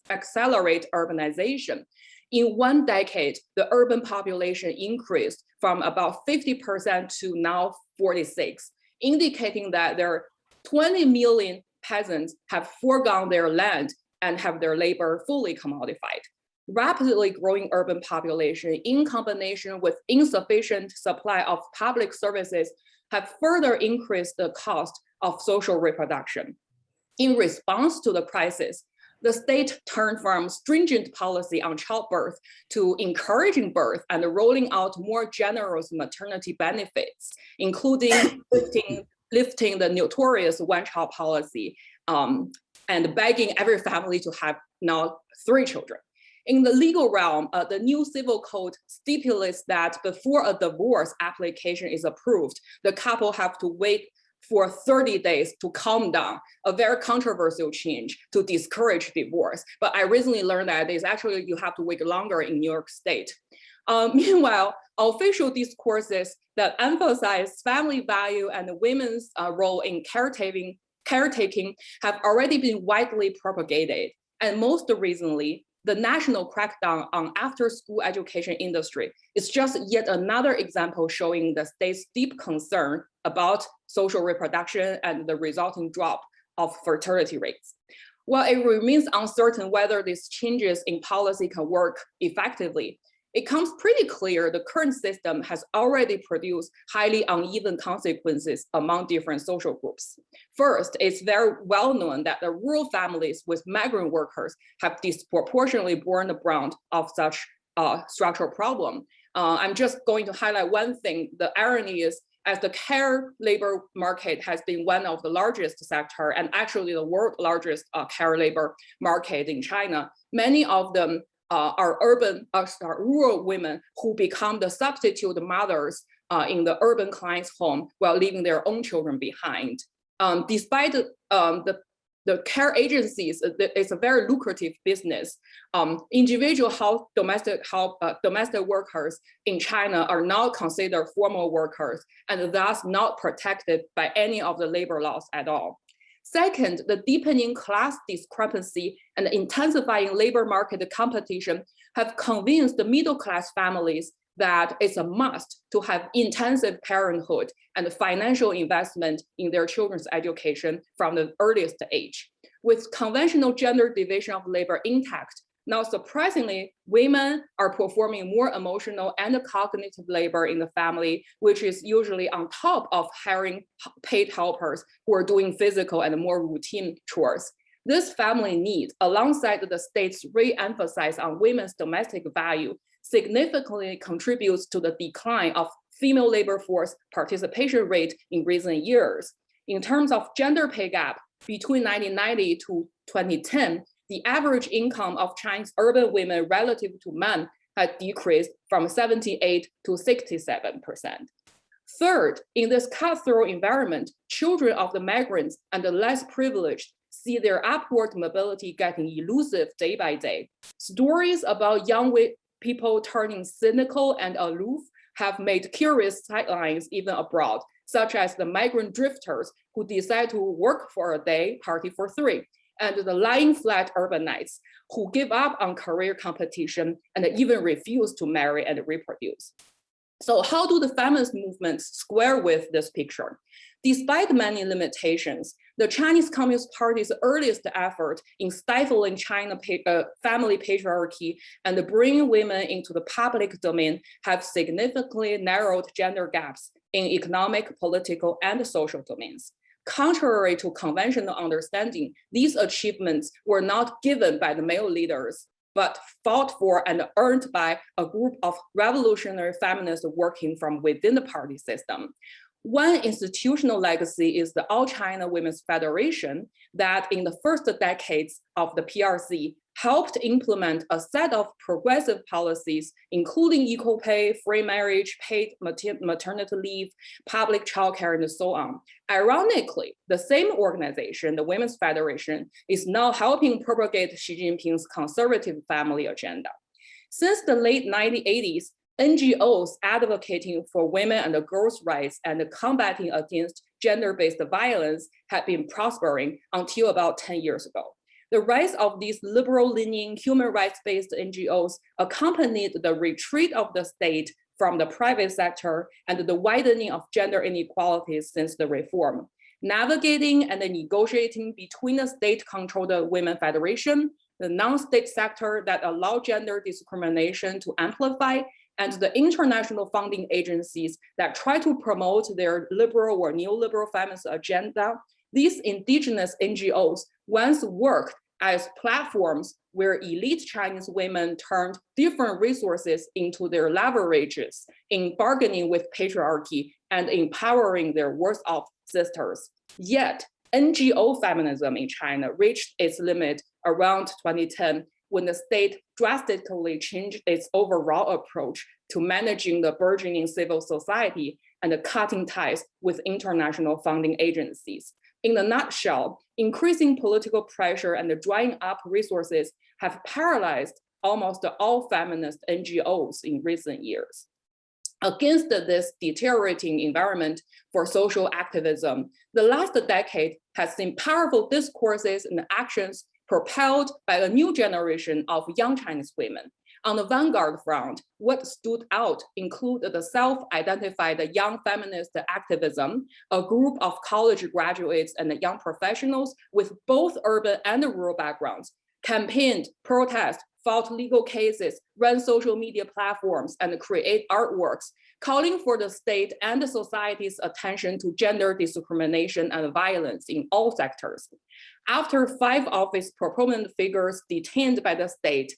accelerate urbanization. In 1 decade, the urban population increased from about 50% to now 46, indicating that there are 20 million peasants have foregone their land and have their labor fully commodified. Rapidly growing urban population in combination with insufficient supply of public services have further increased the cost of social reproduction. In response to the crisis, the state turned from stringent policy on childbirth to encouraging birth and rolling out more generous maternity benefits, including lifting the notorious one-child policy and begging every family to have now 3 children. In the legal realm, the new civil code stipulates that before a divorce application is approved, the couple have to wait for 30 days to calm down, a very controversial change to discourage divorce. But I recently learned that it's actually you have to wait longer in New York State. Meanwhile, official discourses that emphasize family value and women's role in caretaking have already been widely propagated. And most recently, the national crackdown on after-school education industry is just yet another example showing the state's deep concern about social reproduction and the resulting drop of fertility rates. While it remains uncertain whether these changes in policy can work effectively, it comes pretty clear the current system has already produced highly uneven consequences among different social groups. First, it's very well known that the rural families with migrant workers have disproportionately borne the brunt of such structural problem. I'm just going to highlight one thing. The irony is, as the care labor market has been one of the largest sector and actually the world's largest care labor market in China, many of them are rural women who become the substitute mothers in the urban client's home while leaving their own children behind. Despite the care agencies, it's a very lucrative business. Individual domestic workers in China are not considered formal workers and thus not protected by any of the labor laws at all. Second, the deepening class discrepancy and intensifying labor market competition have convinced the middle-class families that it's a must to have intensive parenthood and financial investment in their children's education from the earliest age. With conventional gender division of labor intact, now surprisingly, women are performing more emotional and cognitive labor in the family, which is usually on top of hiring paid helpers who are doing physical and more routine chores. This family need, alongside the state's re-emphasis on women's domestic value, significantly contributes to the decline of female labor force participation rate in recent years. In terms of gender pay gap, between 1990 to 2010, the average income of Chinese urban women relative to men had decreased from 78 to 67%. Third, in this cutthroat environment, children of the migrants and the less privileged see their upward mobility getting elusive day by day. Stories about young people turning cynical and aloof have made curious headlines even abroad, such as the migrant drifters who decide to work for a day, party for 3, and the lying flat urbanites who give up on career competition and even refuse to marry and reproduce. So how do the feminist movements square with this picture? Despite many limitations, the Chinese Communist Party's earliest effort in stifling China family patriarchy and bringing women into the public domain have significantly narrowed gender gaps in economic, political, and social domains. Contrary to conventional understanding, these achievements were not given by the male leaders, but fought for and earned by a group of revolutionary feminists working from within the party system. One institutional legacy is the All China Women's Federation that in the first decades of the PRC helped implement a set of progressive policies, including equal pay, free marriage, paid maternity leave, public childcare, and so on. Ironically, the same organization, the Women's Federation, is now helping propagate Xi Jinping's conservative family agenda. Since the late 1980s, NGOs advocating for women and girls' rights and combating against gender-based violence have been prospering until about 10 years ago. The rise of these liberal-leaning, human rights-based NGOs accompanied the retreat of the state from the private sector and the widening of gender inequalities since the reform. Navigating and negotiating between the state-controlled Women Federation, the non-state sector that allow gender discrimination to amplify, and the international funding agencies that try to promote their liberal or neoliberal feminist agenda, these indigenous NGOs once worked as platforms where elite Chinese women turned different resources into their leverages in bargaining with patriarchy and empowering their worse-off sisters. Yet, NGO feminism in China reached its limit around 2010 when the state drastically changed its overall approach to managing the burgeoning civil society and cutting ties with international funding agencies. In a nutshell, increasing political pressure and drying up resources have paralyzed almost all feminist NGOs in recent years. Against this deteriorating environment for social activism, the last decade has seen powerful discourses and actions propelled by a new generation of young Chinese women. On the vanguard front, what stood out include the self-identified young feminist activism, a group of college graduates and young professionals with both urban and rural backgrounds, campaigned, protest, fought legal cases, ran social media platforms, and create artworks, calling for the state and the society's attention to gender discrimination and violence in all sectors. After 5 office proponent figures detained by the state,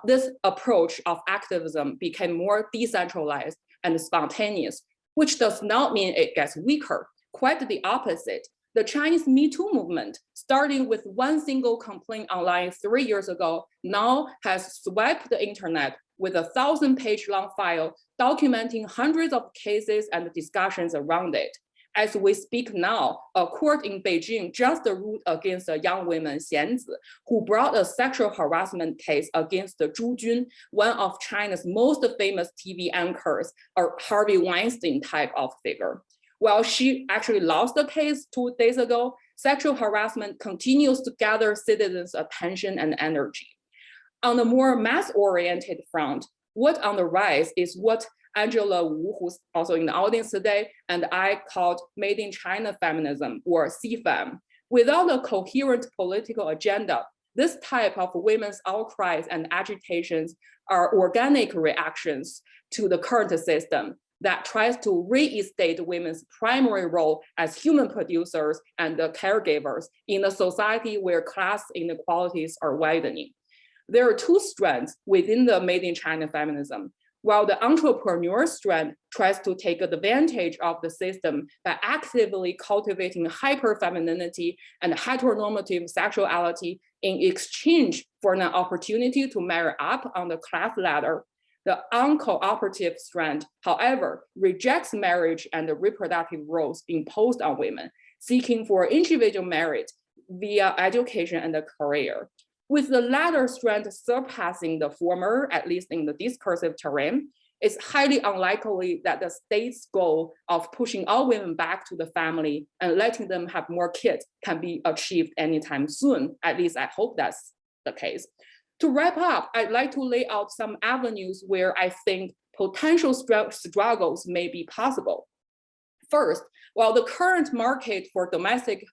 this approach of activism became more decentralized and spontaneous, which does not mean it gets weaker. Quite the opposite. The Chinese Me Too movement, starting with one single complaint online 3 years ago, now has swept the internet with a 1,000-page long file documenting hundreds of cases and discussions around it. As we speak now, a court in Beijing just ruled against a young woman, Xian Zi, who brought a sexual harassment case against Zhu Jun, one of China's most famous TV anchors, a Harvey Weinstein type of figure. While she actually lost the case 2 days ago, sexual harassment continues to gather citizens' attention and energy. On the more mass-oriented front, what on the rise is what Angela Wu, who's also in the audience today, and I called Made in China Feminism, or CFEM. Without a coherent political agenda, this type of women's outcries and agitations are organic reactions to the current system that tries to reinstate women's primary role as human producers and caregivers in a society where class inequalities are widening. There are 2 strands within the Made in China feminism. While the entrepreneur strand tries to take advantage of the system by actively cultivating hyper-femininity and heteronormative sexuality in exchange for an opportunity to marry up on the class ladder, the uncooperative strand, however, rejects marriage and the reproductive roles imposed on women, seeking for individual merit via education and a career. With the latter strand surpassing the former, at least in the discursive terrain, it's highly unlikely that the state's goal of pushing all women back to the family and letting them have more kids can be achieved anytime soon. At least I hope that's the case. To wrap up, I'd like to lay out some avenues where I think potential struggles may be possible. First, while the current market for domestic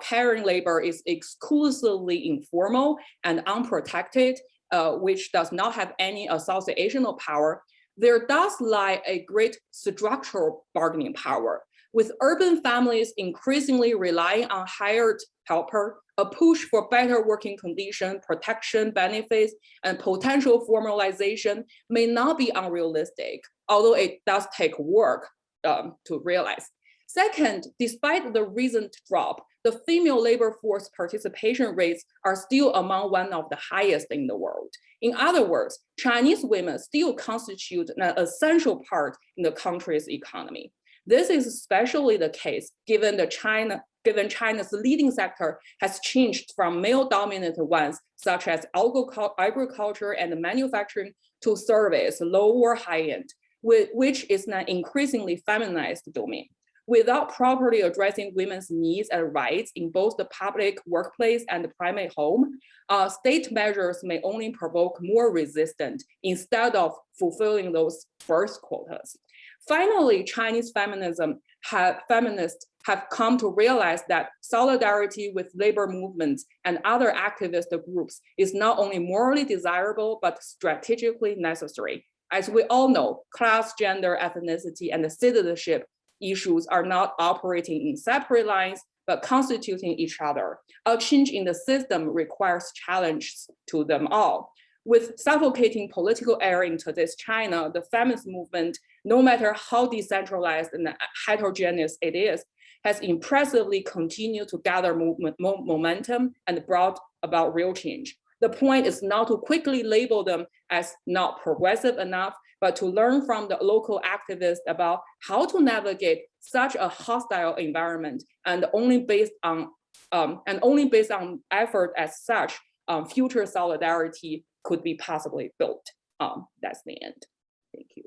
caring labor is exclusively informal and unprotected, which does not have any associational power, there does lie a great structural bargaining power. With urban families increasingly relying on hired helper, a push for better working condition, protection, benefits, and potential formalization may not be unrealistic, although it does take work to realize. Second, despite the recent drop, the female labor force participation rates are still among one of the highest in the world. In other words, Chinese women still constitute an essential part in the country's economy. This is especially the case given China's leading sector has changed from male-dominant ones, such as agriculture and manufacturing, to service, low or high-end, which is an increasingly feminized domain. Without properly addressing women's needs and rights in both the public workplace and the primary home, state measures may only provoke more resistance instead of fulfilling those first quotas. Finally, Chinese feminists have come to realize that solidarity with labor movements and other activist groups is not only morally desirable, but strategically necessary. As we all know, class, gender, ethnicity, and citizenship issues are not operating in separate lines, but constituting each other. A change in the system requires challenges to them all. With suffocating political era in today's China, the feminist movement, no matter how decentralized and heterogeneous it is, has impressively continued to gather momentum and brought about real change. The point is not to quickly label them as not progressive enough, but to learn from the local activists about how to navigate such a hostile environment, and only based on effort as such, future solidarity could be possibly built. That's the end. Thank you.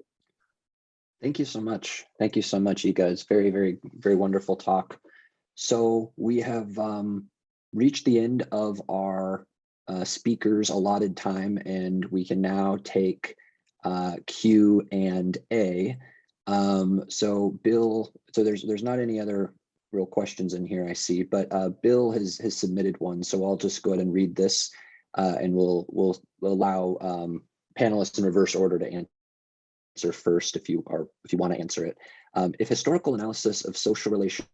Thank you so much. Thank you so much, you guys. Very, very, very wonderful talk. So we have reached the end of our speakers allotted time, and we can now take Q&A. So Bill, so there's not any other real questions in here I see, but Bill has submitted one, so I'll just go ahead and read this, and we'll allow panelists in reverse order to answer first if you want to answer it. If historical analysis of social relations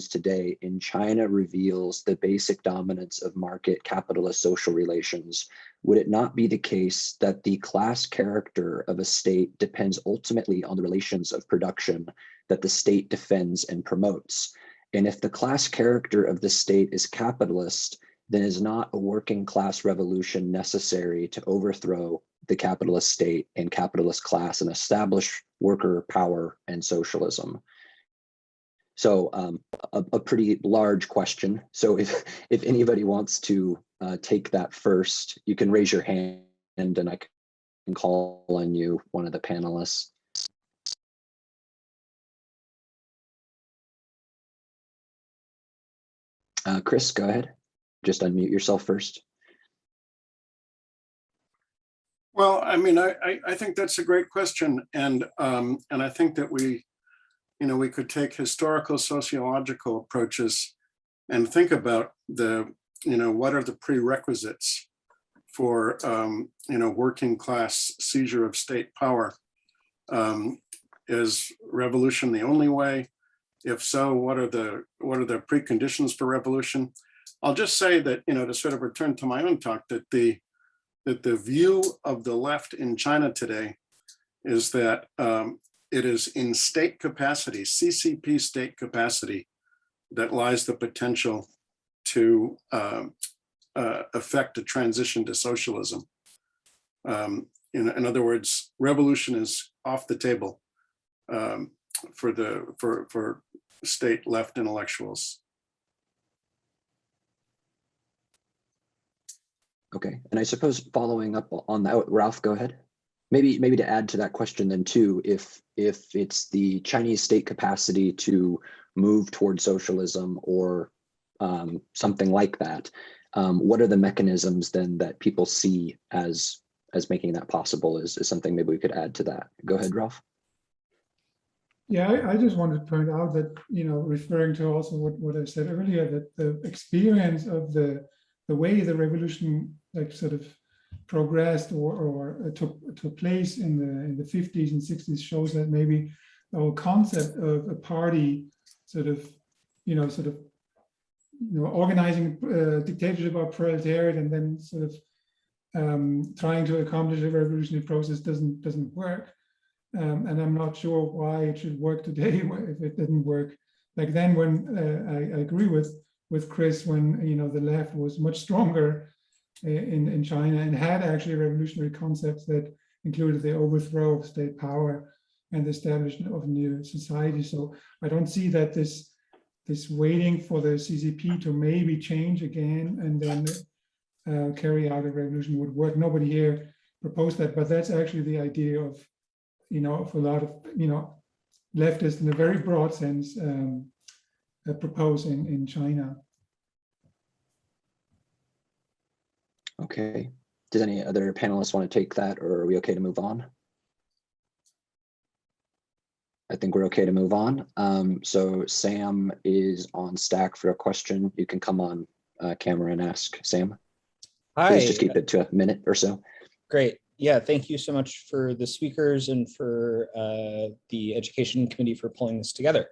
today in China reveals the basic dominance of market capitalist social relations, would it not be the case that the class character of a state depends ultimately on the relations of production that the state defends and promotes? And if the class character of the state is capitalist, then is not a working class revolution necessary to overthrow the capitalist state and capitalist class and establish worker power and socialism? So a pretty large question. So if anybody wants to take that first, you can raise your hand and I can call on you, one of the panelists. Chris, go ahead. Just unmute yourself first. Well, I mean, I think that's a great question, and I think that we could take historical sociological approaches and think about what are the prerequisites for working class seizure of state power. Is revolution the only way? If so, what are the preconditions for revolution? I'll just say that, to sort of return to my own talk, that the view of the left in China today is that it is in state capacity, CCP state capacity, that lies the potential to affect a transition to socialism. In other words, revolution is off the table for state left intellectuals. Okay, and I suppose following up on that, Ralf, go ahead. Maybe to add to that question then too, if it's the Chinese state capacity to move toward socialism or something like that, what are the mechanisms then that people see as as making that possible is something maybe we could add to that. Go ahead, Ralf. Yeah, I just wanted to point out that, referring to also what I said earlier, that the experience of the way the revolution sort of progressed or took place in the 50s and 60s shows that maybe the whole concept of a party organizing dictatorship or proletariat and then sort of trying to accomplish a revolutionary process doesn't work. And I'm not sure why it should work today if it didn't work back then. When I agree with Chris, when the left was much stronger in China and had actually revolutionary concepts that included the overthrow of state power and the establishment of a new society. So I don't see that this waiting for the CCP to maybe change again and then carry out a revolution would work. Nobody here proposed that, but that's actually the idea of of a lot of leftists in a very broad sense propose in China. Okay. Does any other panelists want to take that, or are we okay to move on? I think we're okay to move on. So Sam is on stack for a question. You can come on camera and ask, Sam. Hi. Please just keep it to a minute or so. Great. Yeah, thank you so much for the speakers and for the Education Committee for pulling this together.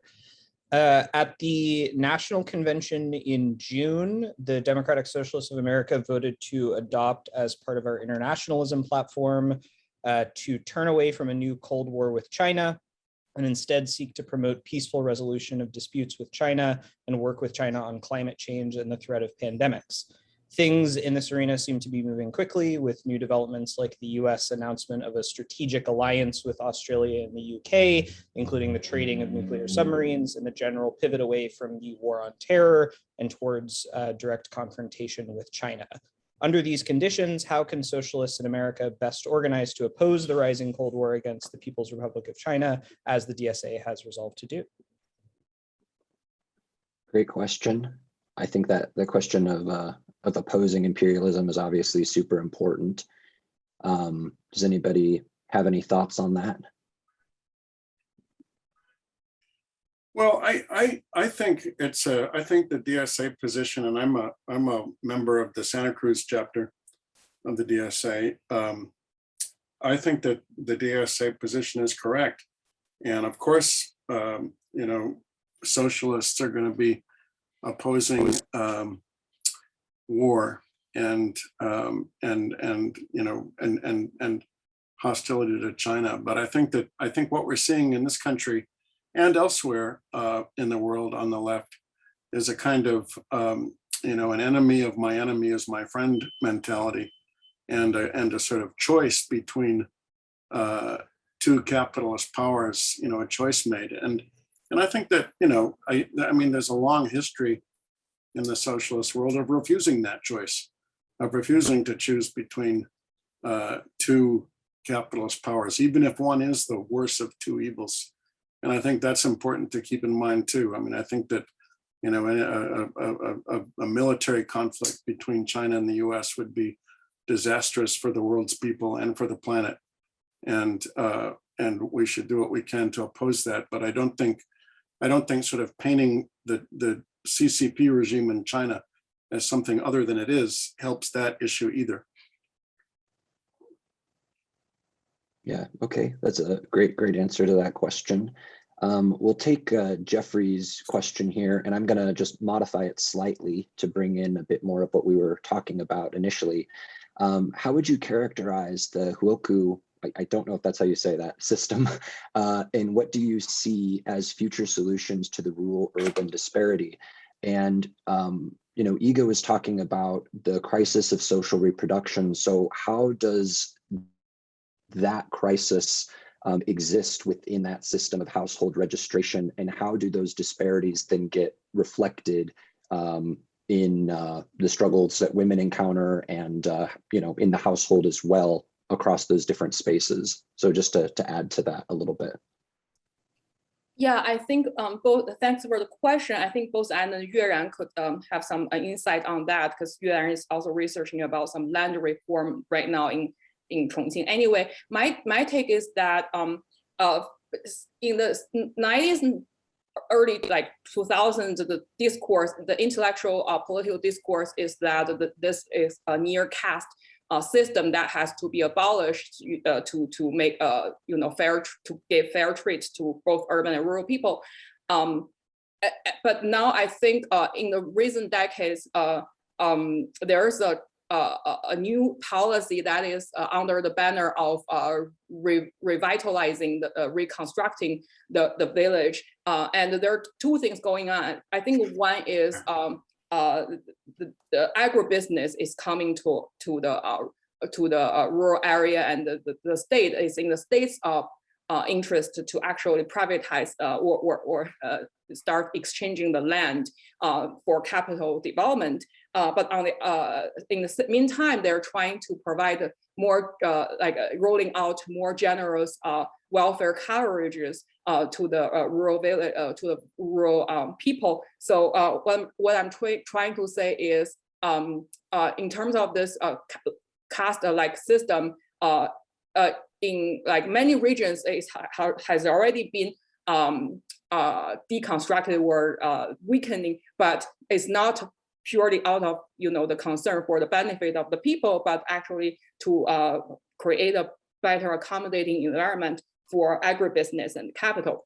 At the National Convention in June, the Democratic Socialists of America voted to adopt as part of our internationalism platform to turn away from a new Cold War with China and instead seek to promote peaceful resolution of disputes with China and work with China on climate change and the threat of pandemics. Things in this arena seem to be moving quickly, with new developments like the US announcement of a strategic alliance with Australia and the UK, including the trading of nuclear submarines and the general pivot away from the war on terror and towards direct confrontation with China. Under these conditions, how can socialists in America best organize to oppose the rising Cold War against the People's Republic of China, as the DSA has resolved to do? Great question. I think that the question of opposing imperialism is obviously super important. Does anybody have any thoughts on that? Well, I think it's I think the DSA position, and I'm a member of the Santa Cruz chapter of the DSA. I think that the DSA position is correct, and of course, socialists are going to be opposing war and hostility to China. But I think what we're seeing in this country and elsewhere in the world on the left is a kind of an enemy of my enemy is my friend mentality, and a sort of choice between two capitalist powers, a choice made. And I think that, I mean, there's a long history in the socialist world of refusing that choice, of refusing to choose between two capitalist powers, even if one is the worst of two evils. And I think that's important to keep in mind too. I mean, I think that, a military conflict between China and the US would be disastrous for the world's people and for the planet. And we should do what we can to oppose that. But I don't think sort of painting the CCP regime in China as something other than it is helps that issue either. Yeah, okay, that's a great answer to that question. We'll take Jeffrey's question here, and I'm gonna just modify it slightly to bring in a bit more of what we were talking about initially. How would you characterize the Huoku, I don't know if that's how you say that, system, and what do you see as future solutions to the rural-urban disparity? And Yige was talking about the crisis of social reproduction. So how does that crisis exist within that system of household registration, and how do those disparities then get reflected in the struggles that women encounter and in the household as well across those different spaces? So just to add to that a little bit. Yeah, I think thanks for the question. I think both Anne and Yueran could have some insight on that, because Yueran is also researching about some land reform right now in in Chongqing. Anyway, my take is that in the 90s, early like 2000s, the discourse, the intellectual political discourse is that this is a near caste system that has to be abolished to make to give fair treat to both urban and rural people. But now I think in the recent decades, there's a new policy that is under the banner of revitalizing, reconstructing the village. And there are two things going on. I think one is the agribusiness is coming to the rural area, and the state is in the state's interest to actually privatize or start exchanging the land for capital development. But on in the meantime, they're trying to provide more rolling out more generous welfare coverages to the rural village, to the rural people. So what I'm trying to say is, in terms of this caste-like system, in like many regions, it has already been deconstructed or weakening, but it's not purely out of the concern for the benefit of the people, but actually to create a better accommodating environment for agribusiness and capital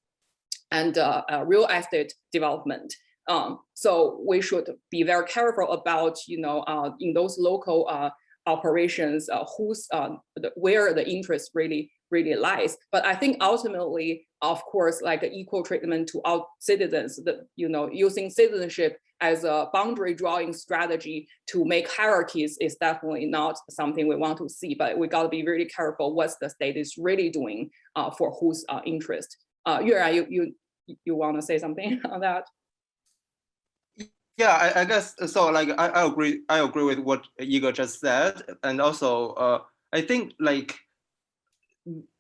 and real estate development. So we should be very careful about in those local operations where the interest really lies. But I think ultimately, of course, like equal treatment to all citizens, using citizenship as a boundary drawing strategy to make hierarchies is definitely not something we want to see. But we got to be really careful what the state is really doing for whose interest. Yueran, you want to say something on that? Yeah, I guess so. Like I agree with what Yige just said, and also I think like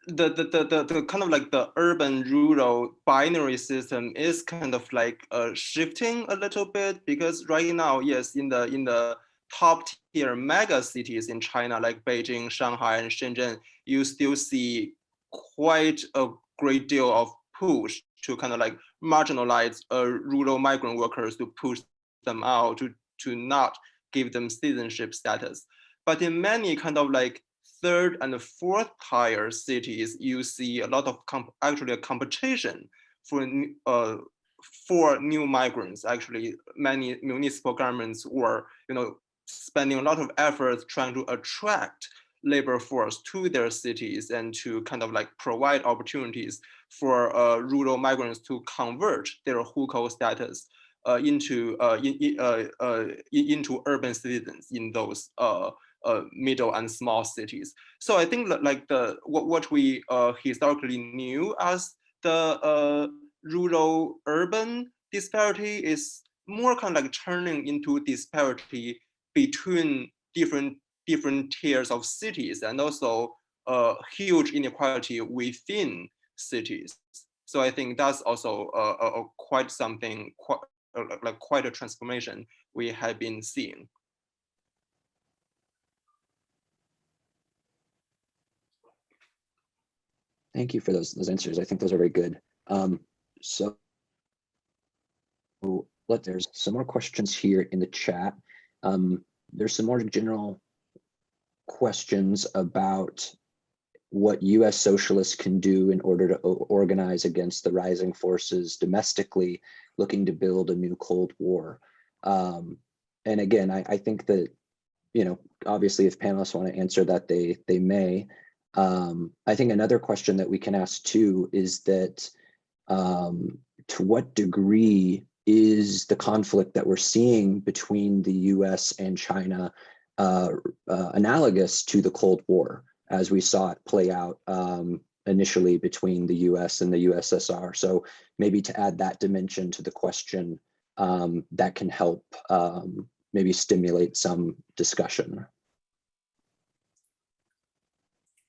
the kind of like the urban rural binary system is kind of like shifting a little bit, because right now, yes, in the top tier mega cities in China like Beijing, Shanghai, and Shenzhen, you still see quite a great deal of push to kind of like marginalize rural migrant workers, to push them out, to not give them citizenship status. But in many kind of like third and fourth tier cities, you see a lot of actually a competition for new migrants. Actually, many municipal governments were spending a lot of effort trying to attract labor force to their cities and to kind of like provide opportunities for rural migrants to convert their hukou status into urban citizens in those middle and small cities. So I think that like what we historically knew as the rural urban disparity is more kind of like turning into disparity between different tiers of cities, and also huge inequality within cities. So I think that's also quite something, quite a transformation we have been seeing. Thank you for those answers. I think those are very good. So there's some more questions here in the chat. There's some more general questions about what US socialists can do in order to organize against the rising forces domestically looking to build a new Cold War. And again, I think that, obviously if panelists want to answer that, they may. I think another question that we can ask too is that to what degree is the conflict that we're seeing between the US and China analogous to the Cold War, as we saw it play out initially between the US and the USSR? So maybe to add that dimension to the question, that can help maybe stimulate some discussion.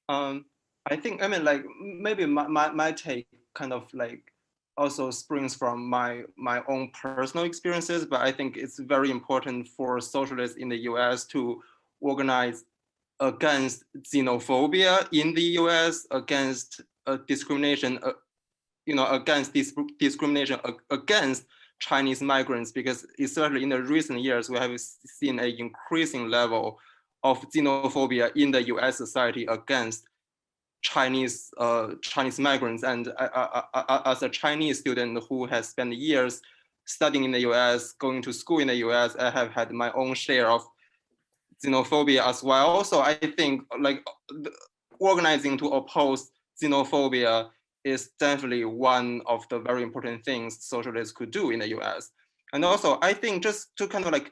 I think, like maybe my take kind of like also springs from my own personal experiences, but I think it's very important for socialists in the US to organize against xenophobia in the US, against discrimination, against discrimination against Chinese migrants, because especially in the recent years, we have seen an increasing level of xenophobia in the US society against Chinese migrants. And as a Chinese student who has spent years studying in the US, going to school in the US, I have had my own share of xenophobia as well. So I think like organizing to oppose xenophobia is definitely one of the very important things socialists could do in the US. And also I think just to kind of like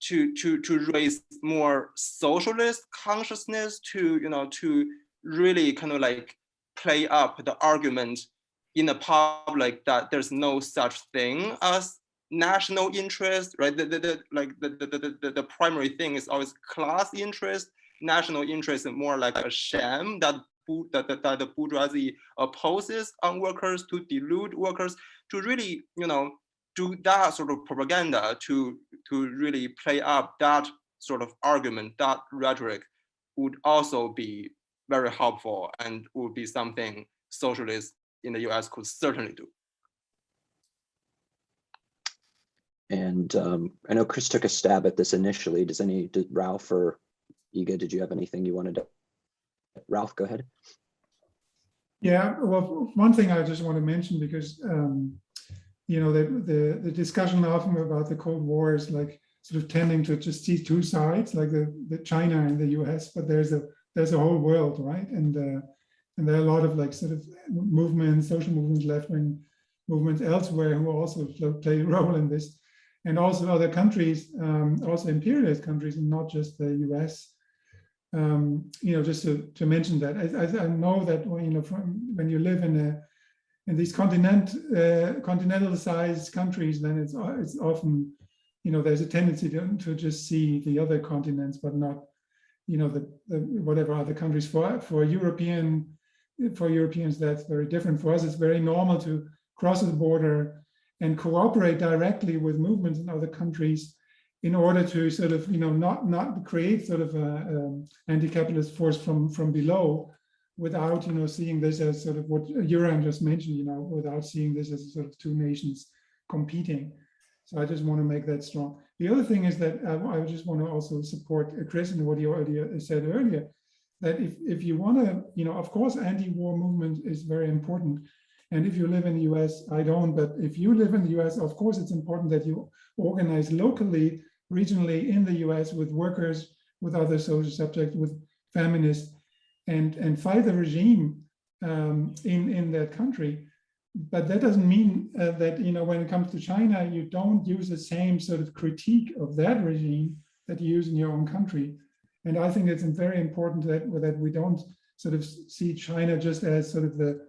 to raise more socialist consciousness, to really kind of like play up the argument in the public that there's no such thing as national interest, right? The primary thing is always class interest. National interest is more like a sham that the bourgeoisie opposes on workers, to delude workers, to really, do that sort of propaganda, to really play up that sort of argument, that rhetoric would also be very helpful and would be something socialists in the US could certainly do. And I know Chris took a stab at this initially. Did Ralf or Yige, did you have anything you wanted to? Ralf, go ahead. Yeah, well, one thing I just want to mention, because the discussion often about the Cold War is like sort of tending to just see two sides, like the China and the US, but there's a whole world, right? And there are a lot of like sort of movements, social movements, left-wing movements elsewhere who also play a role in this, and also other countries, also imperialist countries, and not just the US. Just to mention that, I know that when you live in these continental-sized countries, then it's often, there's a tendency to just see the other continents, but not, the whatever other countries. For Europeans, that's very different. For us, it's very normal to cross the border and cooperate directly with movements in other countries in order to sort of, not create sort of an anti-capitalist force from below, without, seeing this as sort of what Yuran just mentioned, without seeing this as sort of two nations competing. So I just want to make that strong. The other thing is that I just want to also support Chris and what he already said earlier, that if you want to, of course, anti-war movement is very important. And if you live in the US, I don't, but if you live in the US, of course, it's important that you organize locally, regionally in the US with workers, with other social subjects, with feminists, and fight the regime in that country. But that doesn't mean that, when it comes to China, you don't use the same sort of critique of that regime that you use in your own country. And I think it's very important that we don't sort of see China just as sort of the,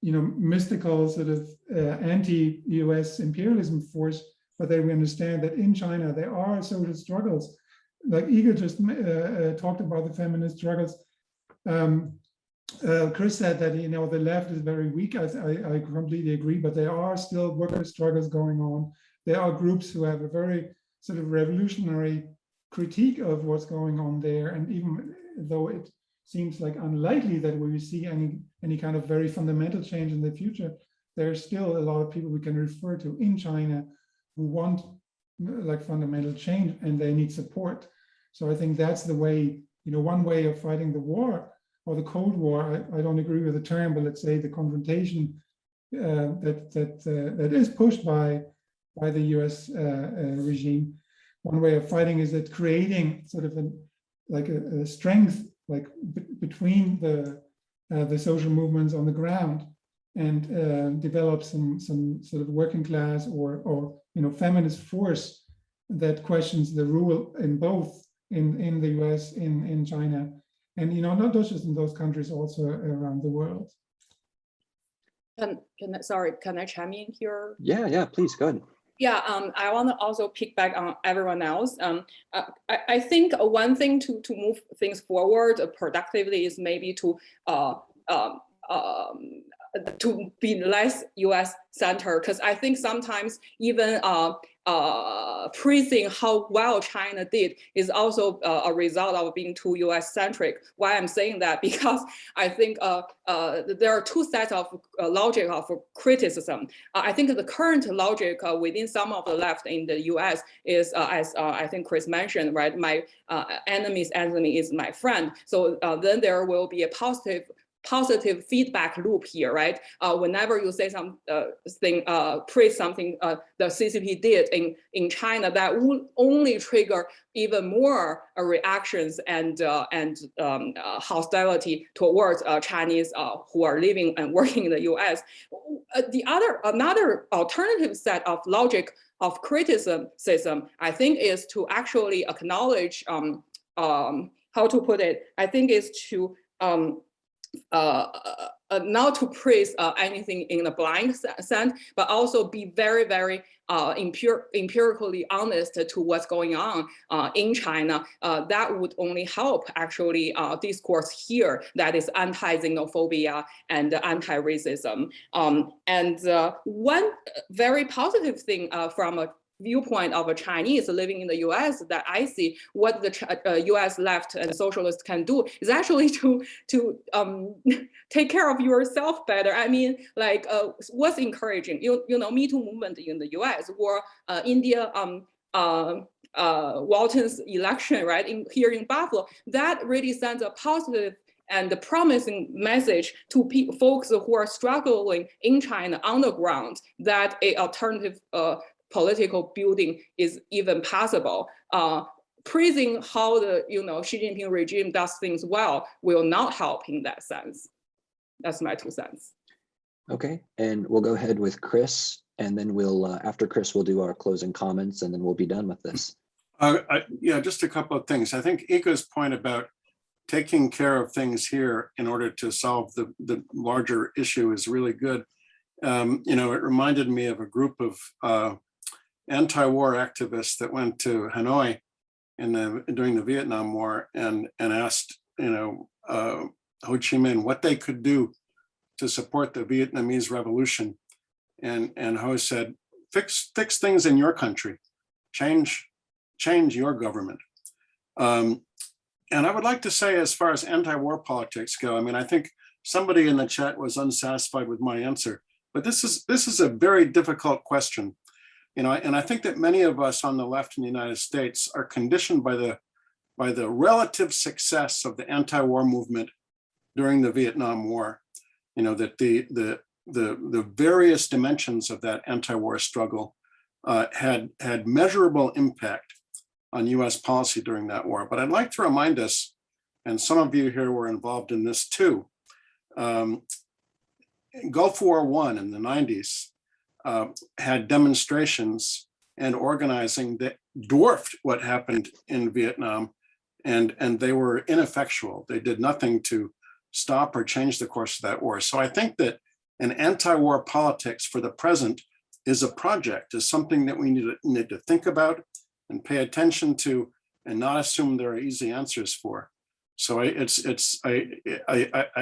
mystical sort of anti-US imperialism force, but that we understand that in China, there are social struggles. Like Yige just talked about the feminist struggles. Chris said that, the left is very weak. I completely agree, but there are still worker struggles going on. There are groups who have a very sort of revolutionary critique of what's going on there. And even though it seems like unlikely that we will see any kind of very fundamental change in the future, there's still a lot of people we can refer to in China who want like fundamental change, and they need support. So I think that's the way, one way of fighting the war, or the Cold War. I don't agree with the term, but let's say the confrontation that is pushed by the US regime. One way of fighting is that creating sort of a strength like between the social movements on the ground, and develop some sort of working class or feminist force that questions the rule in both in the US, in China, and not just in those countries, also around the world. Can I chime in here? Yeah, please go ahead. Yeah, I want to also piggyback on everyone else. I think one thing to move things forward productively is maybe to to be less US centered, because I think sometimes even praising how well China did is also a result of being too US centric. Why I'm saying that? Because I think there are two sets of logic of criticism. I think the current logic within some of the left in the US is, as I think Chris mentioned, right? My enemy's enemy is my friend. So then there will be a positive feedback loop here, right? Whenever you say praise something the CCP did in China, that will only trigger even more reactions and hostility towards Chinese who are living and working in the US. Another alternative set of logic of criticism, I think, is to actually acknowledge how to put it. I think is to not to praise anything in a blind sense, but also be very, very empirically honest to what's going on in China. That would only help actually discourse here that is anti-xenophobia and anti-racism. And one very positive thing from a viewpoint of a Chinese living in the US that I see what the US left and socialists can do is actually to take care of yourself better. I mean, like what's encouraging, you know, Me Too movement in the US or India, Walton's election, right, here in Buffalo, that really sends a positive and a promising message to folks who are struggling in China on the ground that a alternative political building is even possible. Praising how the Xi Jinping regime does things well will not help in that sense. That's my 2 cents. Okay, and we'll go ahead with Chris, and then we'll after Chris we'll do our closing comments, and then we'll be done with this. Yeah, just a couple of things. I think Yige's point about taking care of things here in order to solve the larger issue is really good. It reminded me of a group of anti-war activists that went to Hanoi during the Vietnam War and asked Ho Chi Minh what they could do to support the Vietnamese revolution, and Ho said, fix things in your country, change your government. And I would like to say, as far as anti-war politics go, I mean, I think somebody in the chat was unsatisfied with my answer, but this is a very difficult question. And I think that many of us on the left in the United States are conditioned by the relative success of the anti-war movement during the Vietnam War. That the various dimensions of that anti-war struggle had measurable impact on U.S. policy during that war. But I'd like to remind us, and some of you here were involved in this too, Gulf War I in the 90s had demonstrations and organizing that dwarfed what happened in Vietnam, and they were ineffectual. They did nothing to stop or change the course of that war. So I think that an anti-war politics for the present is a project, is something that we need to think about and pay attention to, and not assume there are easy answers for. So I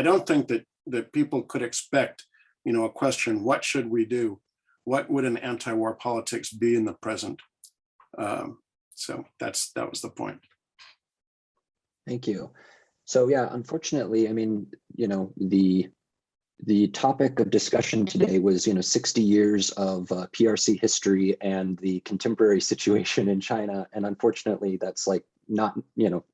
don't think that people could expect, a question, what should we do? What would an anti-war politics be in the present? So that was the point. Thank you. So yeah, unfortunately, I mean, the topic of discussion today was, 60 years of PRC history and the contemporary situation in China. And unfortunately, that's like not,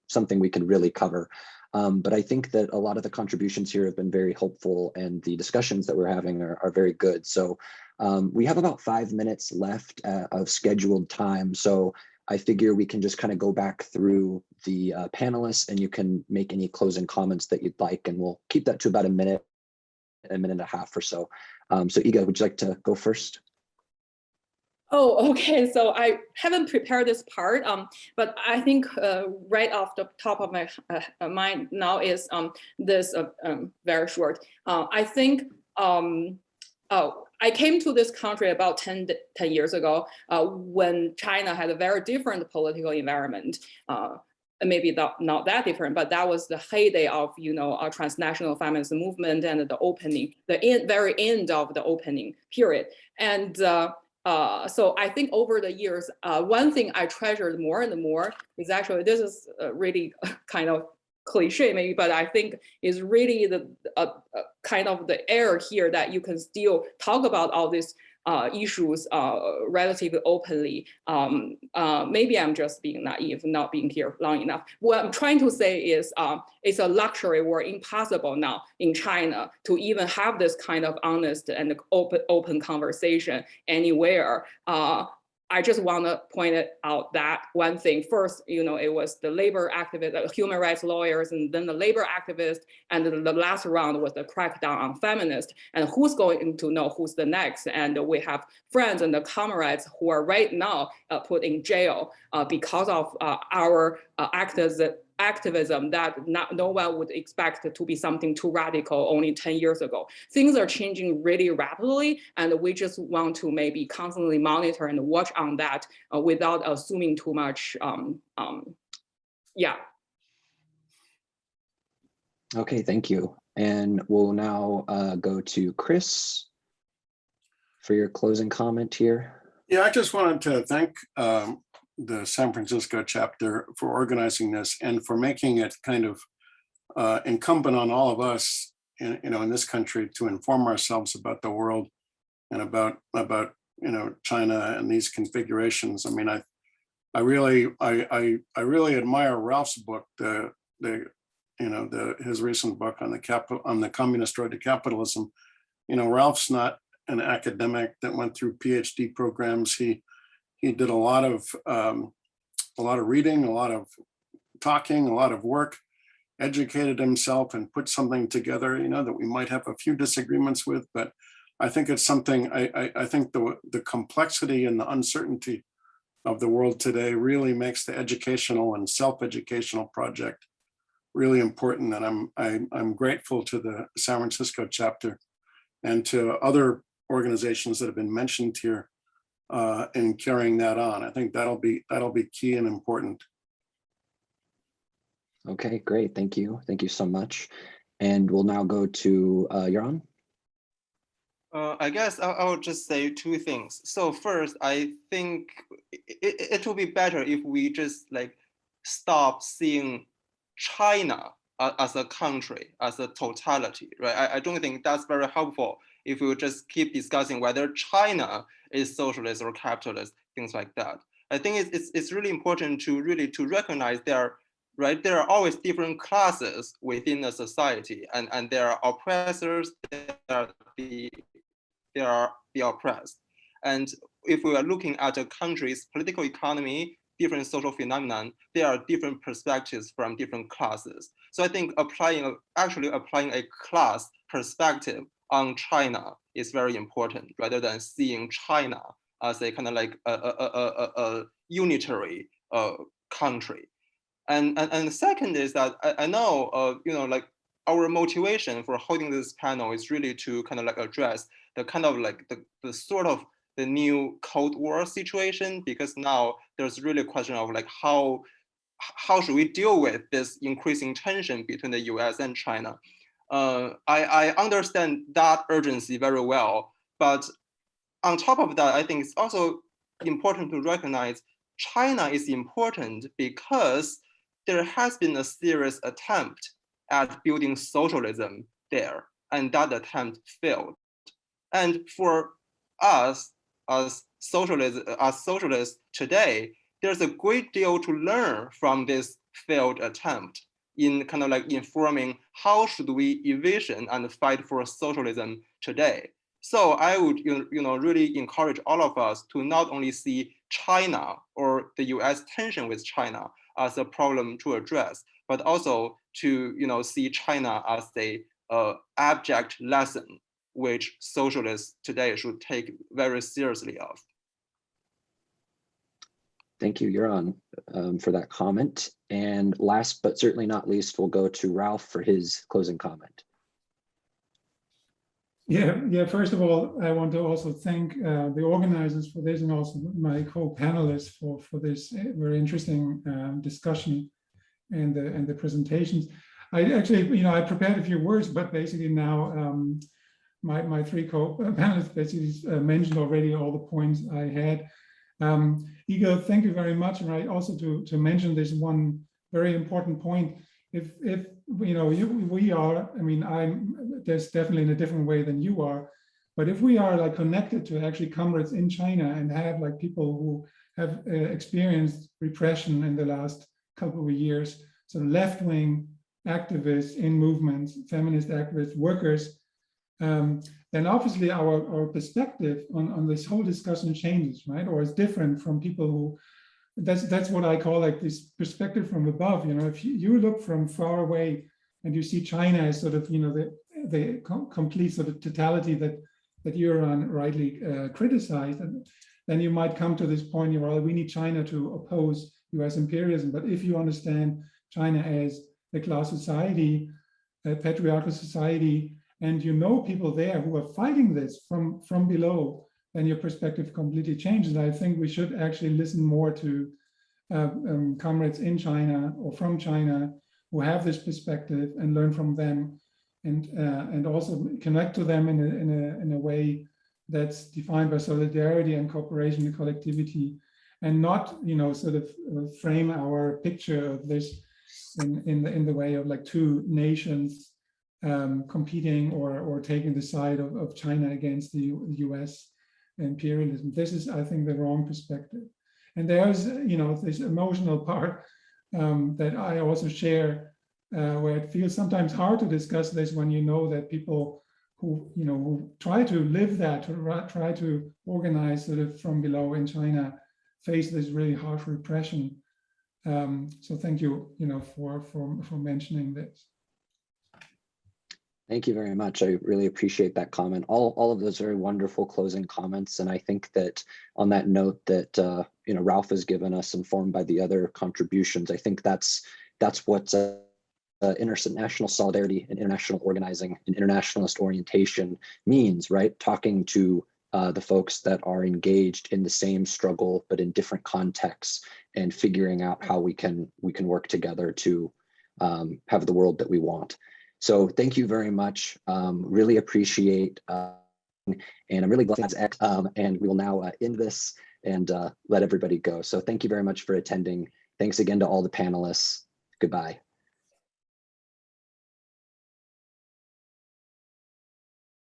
something we can really cover. But I think that a lot of the contributions here have been very helpful, and the discussions that we're having are very good. So we have about 5 minutes left of scheduled time. So I figure we can just kind of go back through the panelists, and you can make any closing comments that you'd like, and we'll keep that to about a minute and a half or so. So Yige, would you like to go first? Oh, okay. So I haven't prepared this part, but I think right off the top of my mind now is this very short. I think I came to this country about 10 years ago when China had a very different political environment. maybe not that different, but that was the heyday of, you know, our transnational feminist movement and the opening, very end of the opening period. And so I think over the years, one thing I treasured more and more is actually, this is really kind of cliche maybe, but I think is really the kind of the air here that you can still talk about all these issues relatively openly. Maybe I'm just being naive, not being here long enough. What I'm trying to say is it's a luxury or impossible now in China to even have this kind of honest and open conversation anywhere. I just want to point out that one thing. First, you know, it was the labor activists, human rights lawyers, and then the labor activists, and the last round was the crackdown on feminists. And who's going to know who's the next? And we have friends and the comrades who are right now put in jail because of our activism that no one would expect to be something too radical only 10 years ago. Things are changing really rapidly, and we just want to maybe constantly monitor and watch on that without assuming too much. Yeah. Okay, thank you. And we'll now go to Chris for your closing comment here. Yeah, I just wanted to thank the San Francisco chapter for organizing this and for making it kind of incumbent on all of us in this country to inform ourselves about the world and about China and these configurations. I mean, I really admire Ralph's book, his recent book on the communist road to capitalism. Ralph's not an academic that went through PhD programs. He did a lot of reading, a lot of talking, a lot of work, educated himself and put something together, that we might have a few disagreements with, but I think it's something, I think the complexity and the uncertainty of the world today really makes the educational and self-educational project really important. And I'm grateful to the San Francisco chapter and to other organizations that have been mentioned here in carrying that on. I think that'll be key and important. Okay, great. Thank you. Thank you so much. And we'll now go to Yuran. I guess I'll just say two things. So first, I think it will be better if we just stop seeing China as a country, as a totality, right? I don't think that's very helpful if we just keep discussing whether China is socialist or capitalist, things like that. I think it's really important to recognize there are always different classes within a society, and there are oppressors, there are the oppressed. And if we are looking at a country's political economy, different social phenomenon, there are different perspectives from different classes. So I think actually applying a class perspective on China is very important, rather than seeing China as a kind of a unitary country. And the second is that I know our motivation for holding this panel is really to kind of address the kind of the sort of the new Cold War situation, because now there's really a question of how should we deal with this increasing tension between the US and China. I understand that urgency very well, but on top of that, I think it's also important to recognize China is important because there has been a serious attempt at building socialism there, and that attempt failed. And for us as socialists today, there's a great deal to learn from this failed attempt in kind of informing how should we envision and fight for socialism today. So I would really encourage all of us to not only see China or the US tension with China as a problem to address, but also to see China as a abject lesson which socialists today should take very seriously of. Thank you, Yuran, for that comment. And last but certainly not least, we'll go to Ralf for his closing comment. Yeah. First of all, I want to also thank the organizers for this, and also my co-panelists for this very interesting discussion. the presentations. I actually, I prepared a few words, but basically now my three co-panelists basically mentioned already all the points I had. Yige, thank you very much. And I also to mention this one very important point. If we are, there's definitely in a different way than you are, but if we are like connected to actually comrades in China and have like people who have experienced repression in the last couple of years, so left-wing activists in movements, feminist activists, workers, then obviously our perspective on this whole discussion changes, right? Or it's different from people who, that's what I call like this perspective from above. If you look from far away and you see China as sort of, the complete sort of totality that Yuran rightly criticized, then you might come to this point, well, we need China to oppose US imperialism. But if you understand China as a class society, a patriarchal society, and people there who are fighting this from below, then your perspective completely changes. I think we should actually listen more to comrades in China or from China who have this perspective and learn from them, and also connect to them in a way that's defined by solidarity and cooperation and collectivity, and not sort of frame our picture of this in the way of like two nations competing or taking the side of China against the US imperialism. This is, I think, the wrong perspective. And there's this emotional part that I also share, where it feels sometimes hard to discuss this when that people who try to live that, try to organize sort of from below in China, face this really harsh repression. So thank you, for mentioning this. Thank you very much. I really appreciate that comment. All of those very wonderful closing comments. And I think that on that note that, Ralf has given us, informed by the other contributions, I think that's what international solidarity and international organizing and internationalist orientation means, right? Talking to the folks that are engaged in the same struggle, but in different contexts, and figuring out how we can work together to have the world that we want. So thank you very much. Really appreciate, and I'm really glad and we will now end this and let everybody go. So thank you very much for attending. Thanks again to all the panelists. Goodbye.